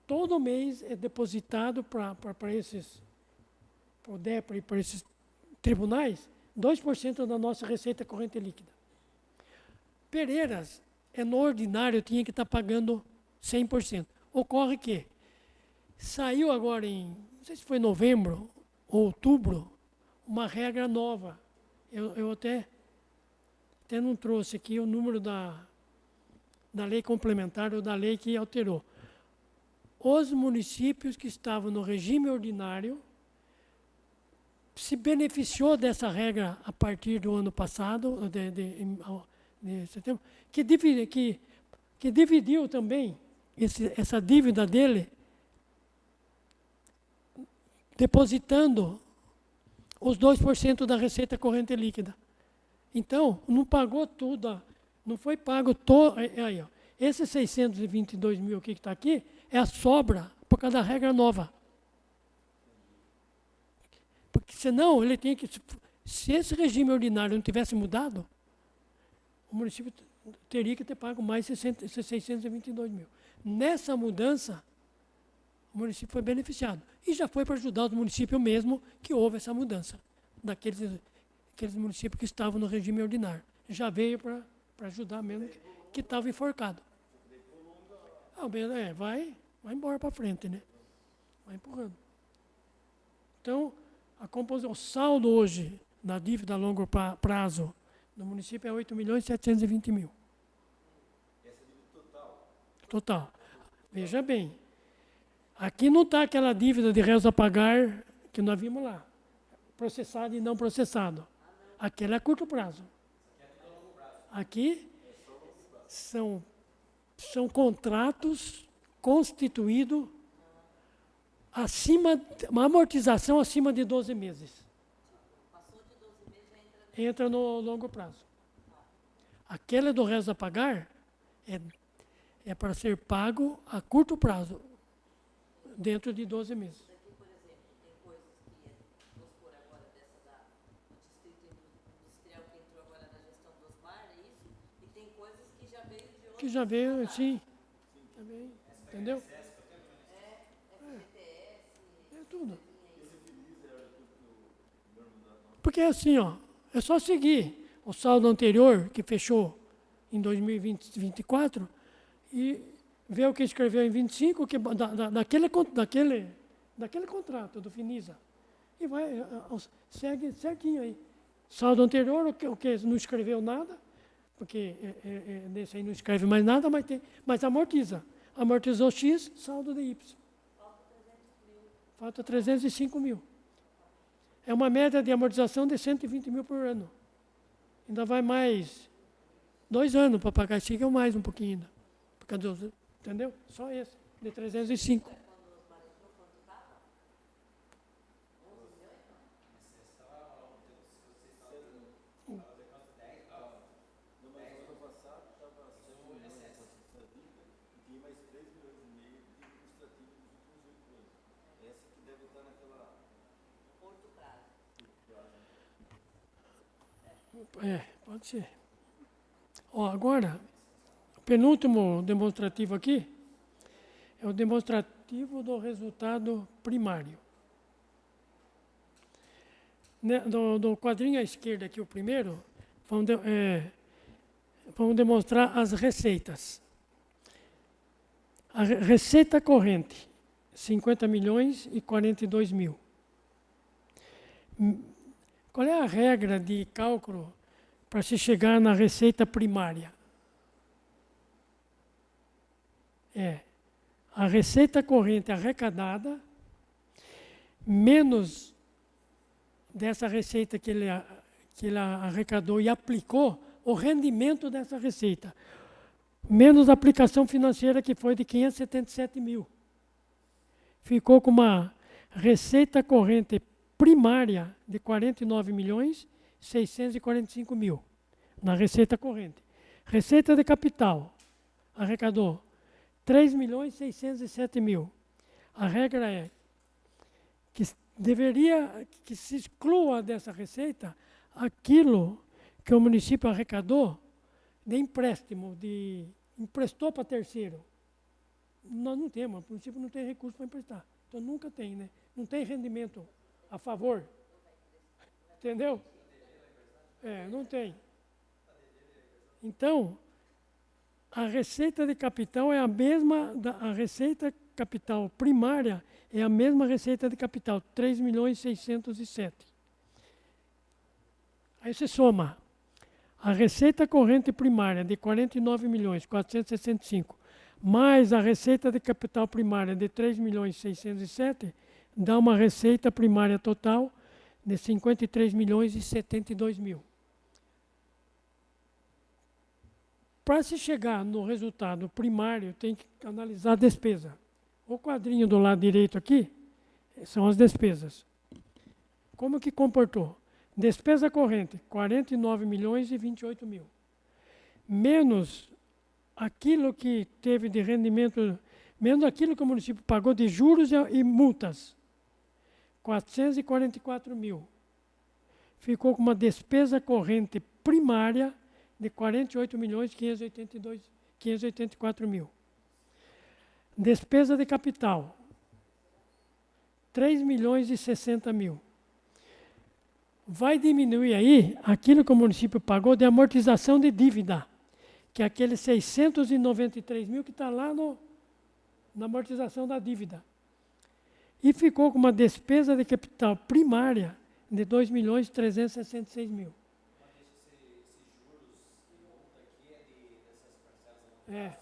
Todo mês é depositado para o DEPRE e para esses tribunais, 2% da nossa receita corrente líquida. Pereiras, no ordinário, tinha que estar pagando 100%. Ocorre que saiu agora não sei se foi novembro ou outubro, uma regra nova. Eu até não trouxe aqui o número da lei complementar ou da lei que alterou. Os municípios que estavam no regime ordinário se beneficiou dessa regra a partir do ano passado, de setembro, que dividiu também essa dívida dele, depositando os 2% da receita corrente líquida. Então, não pagou tudo, não foi pago todo. Aí, ó, esses 622 mil que está aqui é a sobra por causa da regra nova. Porque senão ele tinha que. Se esse regime ordinário não tivesse mudado, o município teria que ter pago mais esses 622 mil. Nessa mudança, o município foi beneficiado. E já foi para ajudar os municípios mesmo que houve essa mudança, daqueles municípios que estavam no regime ordinário. já veio para ajudar mesmo, que estava enforcado. Vai embora para frente, né? Vai empurrando. Então, o saldo hoje da dívida a longo prazo no município é 8.720.000. Essa é a dívida total. Total. Veja bem, aqui não está aquela dívida de réus a pagar que nós vimos lá, processado e não processado. Aquela é a curto prazo. Aqui são contratos constituídos uma amortização acima de 12 meses. Passou de 12 meses, já Entra no longo prazo. Aquele do resto a pagar é para ser pago a curto prazo, dentro de 12 meses. Aqui, por exemplo, tem coisas que, vamos supor agora, dessa do distrito industrial que entrou agora na gestão do Osmar, é isso? E tem coisas que já veio de outro. Que já veio, sim. Também, entendeu? É tudo. Porque é assim, ó, é só seguir o saldo anterior, que fechou em 2024, e ver o que escreveu em 25, daquele contrato do Finisa. E segue certinho aí. Saldo anterior, o que não escreveu nada, porque nesse aí não escreve mais nada, mas amortiza. Amortizou X, saldo de Y. Falta 305.000. É uma média de amortização de 120.000 por ano. Ainda vai mais 2 anos para pagar esse, ou mais um pouquinho ainda. Entendeu? Só esse, de 305. Pode ser. Agora, o penúltimo demonstrativo aqui é o demonstrativo do resultado primário. Do quadrinho à esquerda aqui, o primeiro, vamos demonstrar as receitas. A receita corrente, 50 milhões e 42 mil. Qual é a regra de cálculo para se chegar na receita primária? A receita corrente arrecadada menos dessa receita que ele arrecadou e aplicou, o rendimento dessa receita, menos a aplicação financeira, que foi de 577 mil. Ficou com uma receita corrente primária de 49 milhões 645 mil na receita corrente. Receita de capital arrecadou 3 milhões 607 mil. A regra é que que se exclua dessa receita aquilo que o município arrecadou de empréstimo, emprestou para terceiro. Nós não temos, o município não tem recurso para emprestar. Então nunca tem, né? Não tem rendimento a favor. Entendeu? Não tem. Então, a receita de capital é a mesma, a receita capital primária é a mesma receita de capital, 3 milhões 607. Aí você soma a receita corrente primária de 49 milhões 465, mais a receita de capital primária de 3 milhões 607, dá uma receita primária total de 53 milhões e 72 mil. Para se chegar no resultado primário, tem que analisar a despesa. O quadrinho do lado direito aqui são as despesas. Como que comportou? Despesa corrente, 49 milhões e 28 mil. Menos aquilo que teve de rendimento, menos aquilo que o município pagou de juros e multas, 444 mil. Ficou com uma despesa corrente primária de 48 milhões 584 mil. Despesa de capital, 3 milhões e 60 mil. vai diminuir aí aquilo que o município pagou de amortização de dívida, que é aqueles 693 mil que está lá na amortização da dívida. E ficou com uma despesa de capital primária de 2.366.000. É.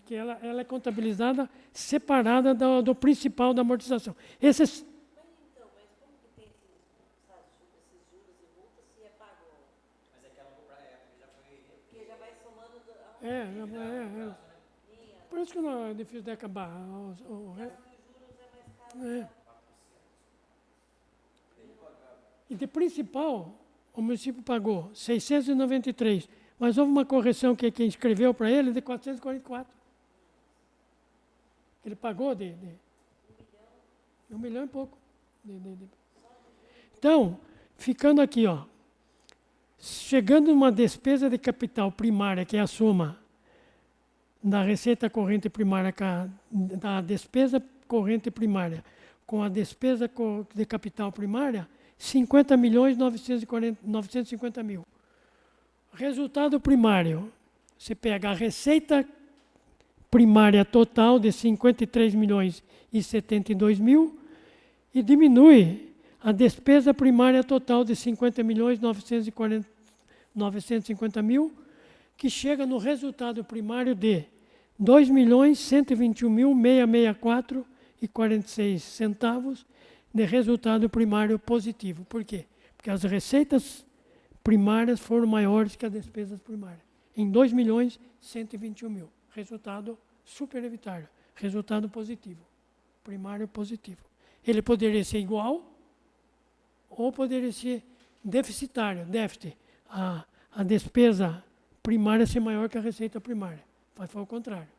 Que ela é contabilizada separada do principal da amortização. Esses. Então, mas como que tem esses juros e multas se é pago? Mas é que ela comprou porque já foi. Porque já vai somando. É. Por isso que não é difícil de acabar. E de principal, o município pagou 693, mas houve uma correção que quem escreveu para ele de 444. Ele pagou de 1 milhão e pouco. Então, ficando aqui, ó, chegando numa despesa de capital primária, que é a soma da receita corrente primária, da despesa corrente primária com a despesa de capital primária, 50.950.000. Resultado primário, você pega a receita primária total de 53.072.000 e diminui a despesa primária total de 50.950.000, que chega no resultado primário de 2.121.664,46 de resultado primário positivo. Por quê? Porque as receitas primárias foram maiores que as despesas primárias, em 2.121.000. Resultado superavitário, resultado positivo, primário positivo. Ele poderia ser igual ou poderia ser deficitário, déficit. A despesa primária ser maior que a receita primária. Mas foi o contrário.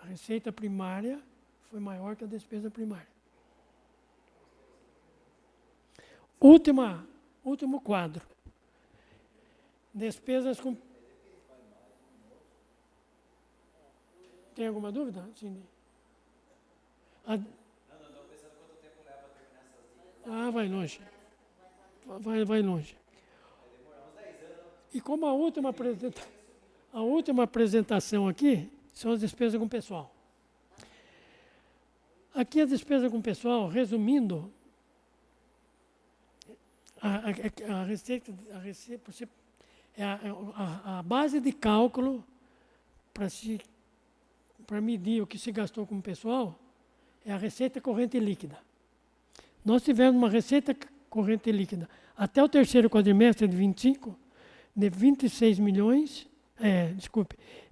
A receita primária foi maior que a despesa primária. Último quadro. Despesas com... Tem alguma dúvida, Cindy? Não, estou pensando quanto tempo leva para terminar essas dívidas. Vai longe. Vai longe. Vai demorar uns 10 anos. E como a última apresentação aqui são as despesas com pessoal. Aqui a despesa com pessoal, resumindo, a receita é a base de cálculo para medir o que se gastou com pessoal é a receita corrente líquida. Nós tivemos uma receita corrente líquida até o terceiro quadrimestre de 25 de 26 milhões,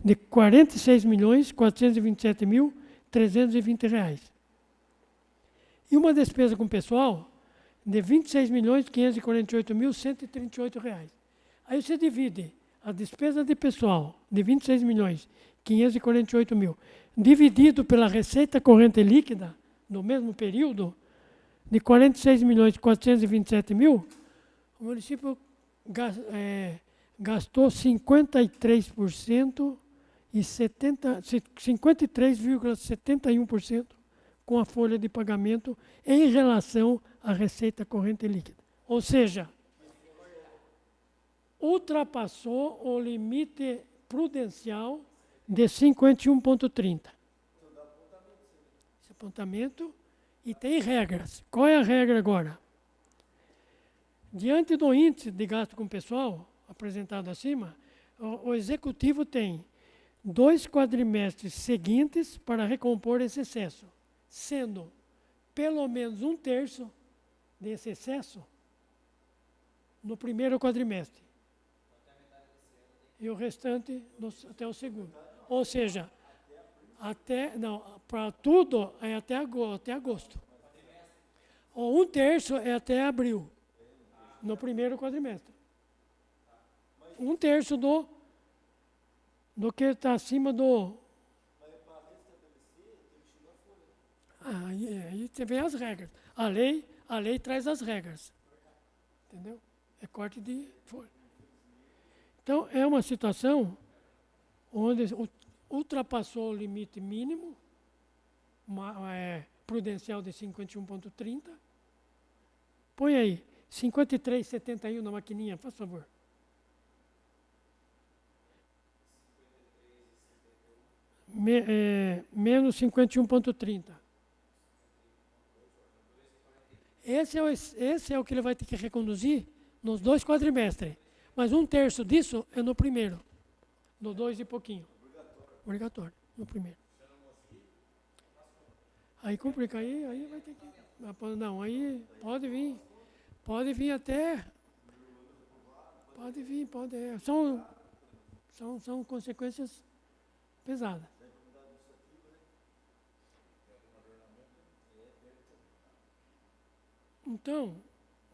de 46.427.320 reais. E uma despesa com pessoal de 26.548.138 reais. Aí você divide a despesa de pessoal de 26.548.000 dividido pela receita corrente líquida no mesmo período de 46.427.000, o município gastou 53% e 53,71% com a folha de pagamento em relação à receita corrente líquida. Ou seja, ultrapassou o limite prudencial de 51,30. Esse apontamento, e tem regras. Qual é a regra agora? Diante do índice de gasto com pessoal, apresentado acima, o executivo tem 2 quadrimestres seguintes para recompor esse excesso, sendo pelo menos 1/3 desse excesso no primeiro quadrimestre. E o restante até o segundo. Ou seja, para tudo é até agosto. Ou 1/3 é até abril, no primeiro quadrimestre. 1/3 do que está acima do... Aí você vê as regras. A lei traz as regras. Entendeu? É corte de folha. Então, é uma situação onde ultrapassou o limite mínimo prudencial de 51,30 Põe aí, 53,71 na maquininha, faz favor. Menos 51,30. Esse é o que ele vai ter que reconduzir nos 2 quadrimestres. Mas 1/3 disso é no primeiro. No 2 e pouquinho. Obrigatório, no primeiro. Aí complica, aí vai ter que... Não, aí pode vir até... Pode vir, são consequências pesadas. Então,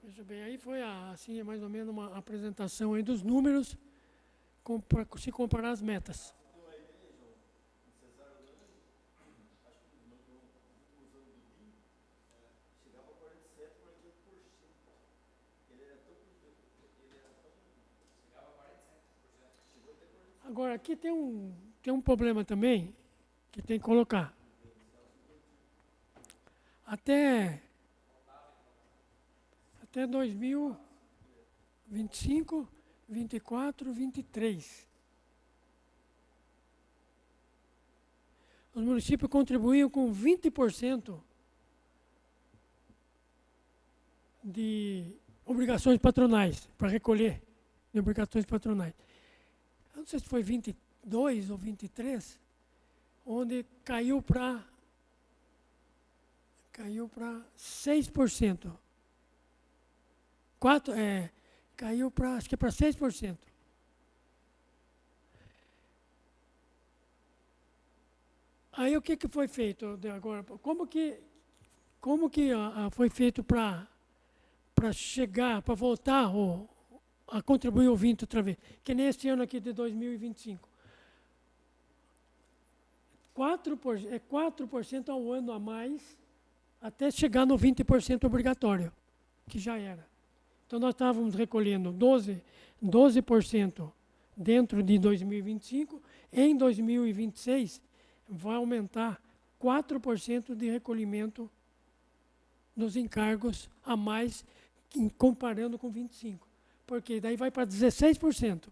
veja bem, aí foi assim, mais ou menos uma apresentação aí dos números para se comparar as metas. Agora, aqui tem um problema também que tem que colocar. Até 2025, 24, 23. Os municípios contribuíam com 20% de obrigações patronais, para recolher de obrigações patronais. Eu não sei se foi 22 ou 23, onde caiu para 6%. Caiu para, acho que para 6%. Aí o que foi feito agora? Como que foi feito para chegar, para voltar a contribuir o 20 outra vez? Que nem esse ano aqui de 2025. 4% ao ano a mais, até chegar no 20% obrigatório, que já era. Então, nós estávamos recolhendo 12% dentro de 2025. Em 2026, vai aumentar 4% de recolhimento dos encargos a mais, comparando com 25%. Porque daí vai para 16%.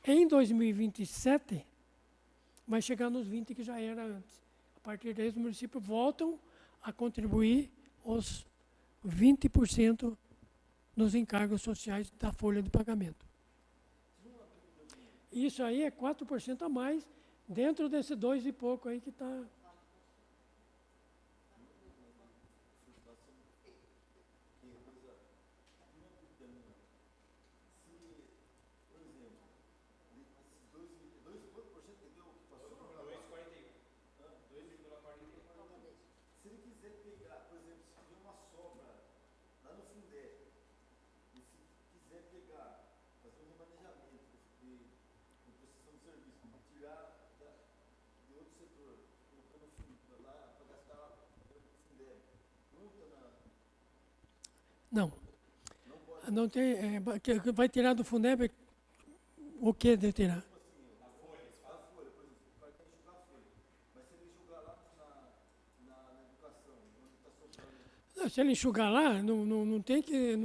Em 2027, vai chegar nos 20% que já era antes. A partir daí, os municípios voltam a contribuir os 20% nos encargos sociais da folha de pagamento. Isso aí é 4% a mais, dentro desse 2 e pouco aí que está... Não tem, vai tirar do Fundeb o que de tirar? A folha, por exemplo, para quem enxugar a folha. Mas se ele enxugar lá na educação, onde está sobrando... Se ele enxugar lá, não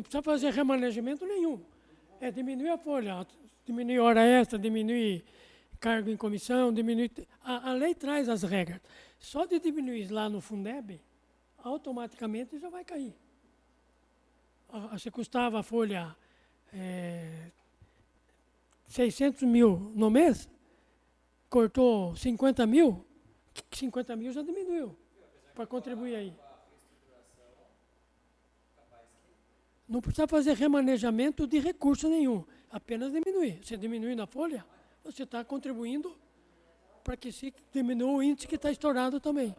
precisa fazer remanejamento nenhum. É diminuir a folha, diminuir hora extra, diminuir cargo em comissão, diminuir... A lei traz as regras. Só de diminuir lá no Fundeb, automaticamente já vai cair. Se custava a folha 600 mil no mês, cortou 50 mil, 50 mil já diminuiu para contribuir aí. Não precisa fazer remanejamento de recurso nenhum, apenas diminuir. Você diminuindo a folha, você está contribuindo para que se diminua o índice que está estourado também.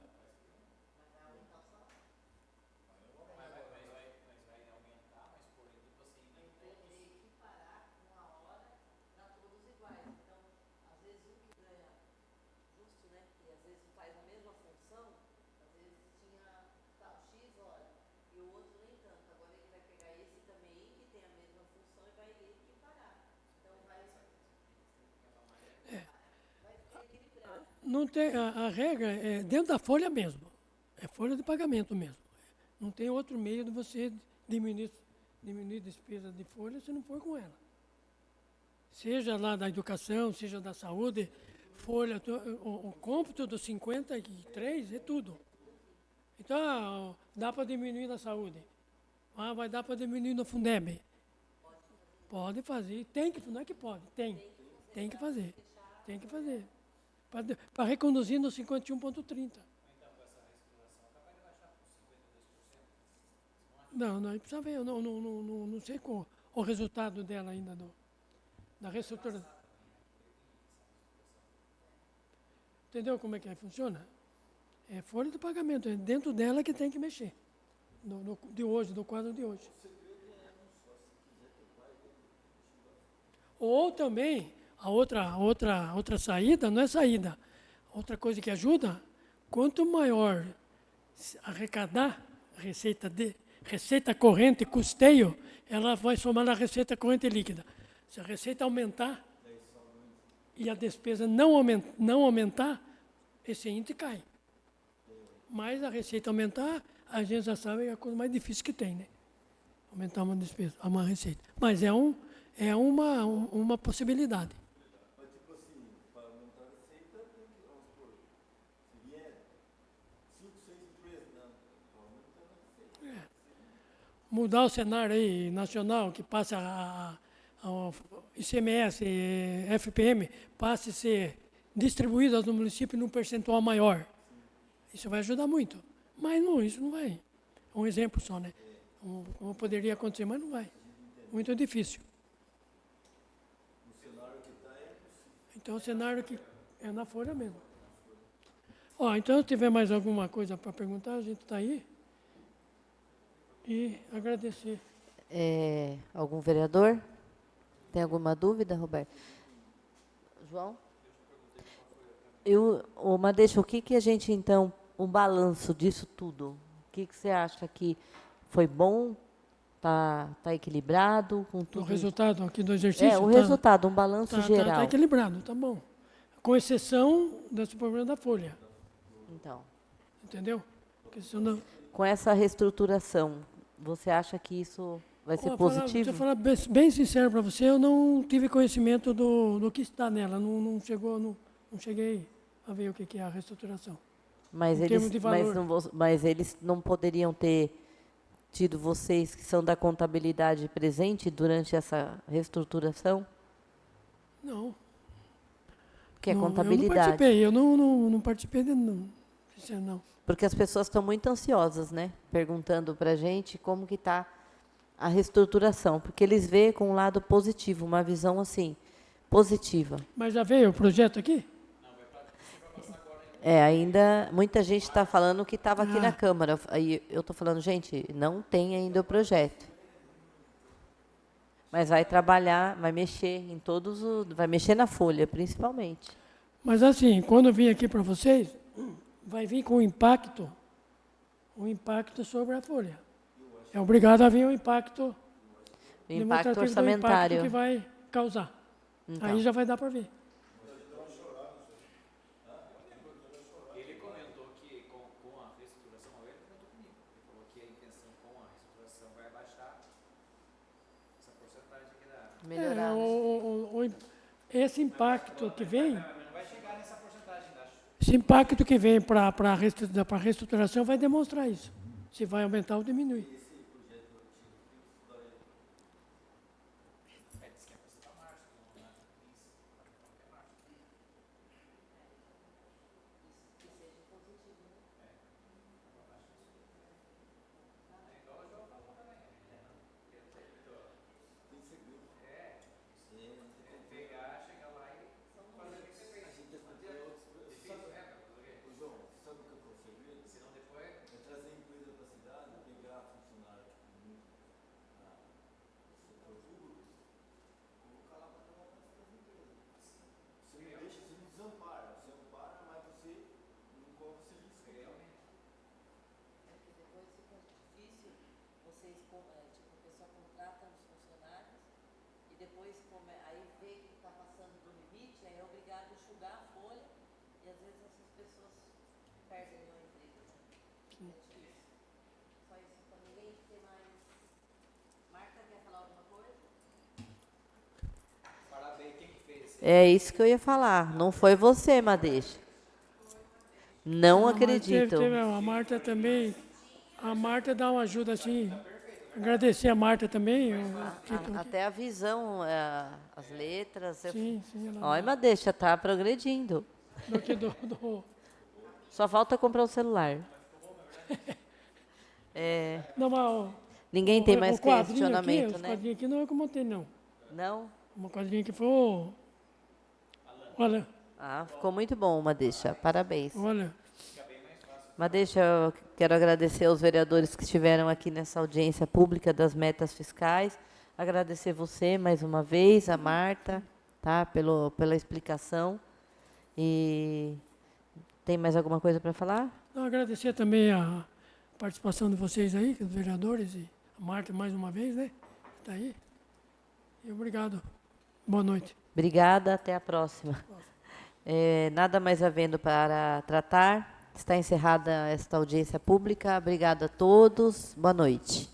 Não tem, a regra é dentro da folha mesmo. É folha de pagamento mesmo. Não tem outro meio de você diminuir despesa de folha se não for com ela. Seja lá da educação, seja da saúde, folha, o cômputo dos 53 é tudo. Então, dá para diminuir na saúde. Vai dar para diminuir no Fundeb. Pode fazer, tem que, não é que pode, tem que fazer. Tem que fazer. Para reconduzir no 51,30. Não, precisa ver, eu não sei qual o resultado dela ainda, da reestruturação. Entendeu como é que funciona? É folha de pagamento, é dentro dela que tem que mexer. De hoje, do quadro de hoje. Ou também, a outra saída, não é saída, outra coisa que ajuda, quanto maior arrecadar receita corrente, custeio, ela vai somar na receita corrente líquida. Se a receita aumentar e a despesa não aumentar, esse índice cai. Mas a receita aumentar, a gente já sabe que é a coisa mais difícil que tem, né? Aumentar uma despesa, uma receita. Mas é uma possibilidade. Mas tipo assim, para aumentar a receita, tem que, vamos supor, se vier 5, 6 empresas, não, para aumentar a receita. Mudar o cenário aí nacional, que passa a ICMS, FPM, passe a ser distribuído no município num percentual maior. Isso vai ajudar muito. Mas não, isso não vai. É um exemplo só, né? Como poderia acontecer, mas não vai. Muito difícil. Então, o cenário que é na folha mesmo. Então, se tiver mais alguma coisa para perguntar, a gente está aí. E agradecer. Algum vereador? Tem alguma dúvida, Roberto? João? Madeixa, o que a gente, então, um balanço disso tudo? O que você acha que foi bom? Tá equilibrado com tudo? O resultado aqui do exercício? Resultado, um balanço geral. Está equilibrado, tá bom. Com exceção desse problema da folha. Então. Entendeu? Com essa reestruturação, você acha que isso vai ser positivo? Vou falar bem sincero para você, eu não tive conhecimento do que está nela. Não cheguei a ver o que é a reestruturação. Mas eles não poderiam ter tido vocês que são da contabilidade presente durante essa reestruturação? Não. Que é contabilidade. Eu não participei não. Porque as pessoas estão muito ansiosas, né? Perguntando para a gente como que está a reestruturação. Porque eles veem com um lado positivo, uma visão assim, positiva. Mas já veio o projeto aqui? Ainda muita gente está falando que estava aqui na Câmara. Aí eu estou falando, gente, não tem ainda o projeto. Mas vai trabalhar, vai mexer em vai mexer na folha, principalmente. Mas assim, quando eu vim aqui para vocês, vai vir com um impacto sobre a folha. É obrigado a vir um impacto orçamentário. Do impacto que vai causar. Então. Aí já vai dar para ver. Ele comentou que com a reestruturação, ele comentou comigo. Ele falou que a intenção com a reestruturação vai abaixar essa porcentagem aqui da... Melhorar. Esse impacto que vem... Não vai chegar nessa porcentagem, acho. Esse impacto que vem para a reestruturação vai demonstrar isso. Se vai aumentar ou diminuir. É isso que eu ia falar. Não foi você, Madeixa. Não Mas acredito. a Marta também. A Marta dá uma ajuda assim. Agradecer a Marta também. Até a visão, as letras. Sim, sim. Olha, Madeixa, tá progredindo. Do Só falta comprar um celular. não, mas Ninguém tem mais o quadrinho questionamento, aqui, né? Os quadrinhos aqui não é que eu montei, não. Não? Uma quadrinha que foi. Olha, Ficou muito bom, Madeixa. Parabéns. olha. Madeixa, eu quero agradecer aos vereadores que estiveram aqui nessa audiência pública das metas fiscais. Agradecer você mais uma vez, a Marta, tá? Pela explicação. E tem mais alguma coisa para falar? Não, agradecer também a participação de vocês aí, dos vereadores, e a Marta mais uma vez, né? Está aí. E obrigado. Boa noite. Obrigada, até a próxima. Nada mais havendo para tratar. Está encerrada esta audiência pública. Obrigada a todos. Boa noite.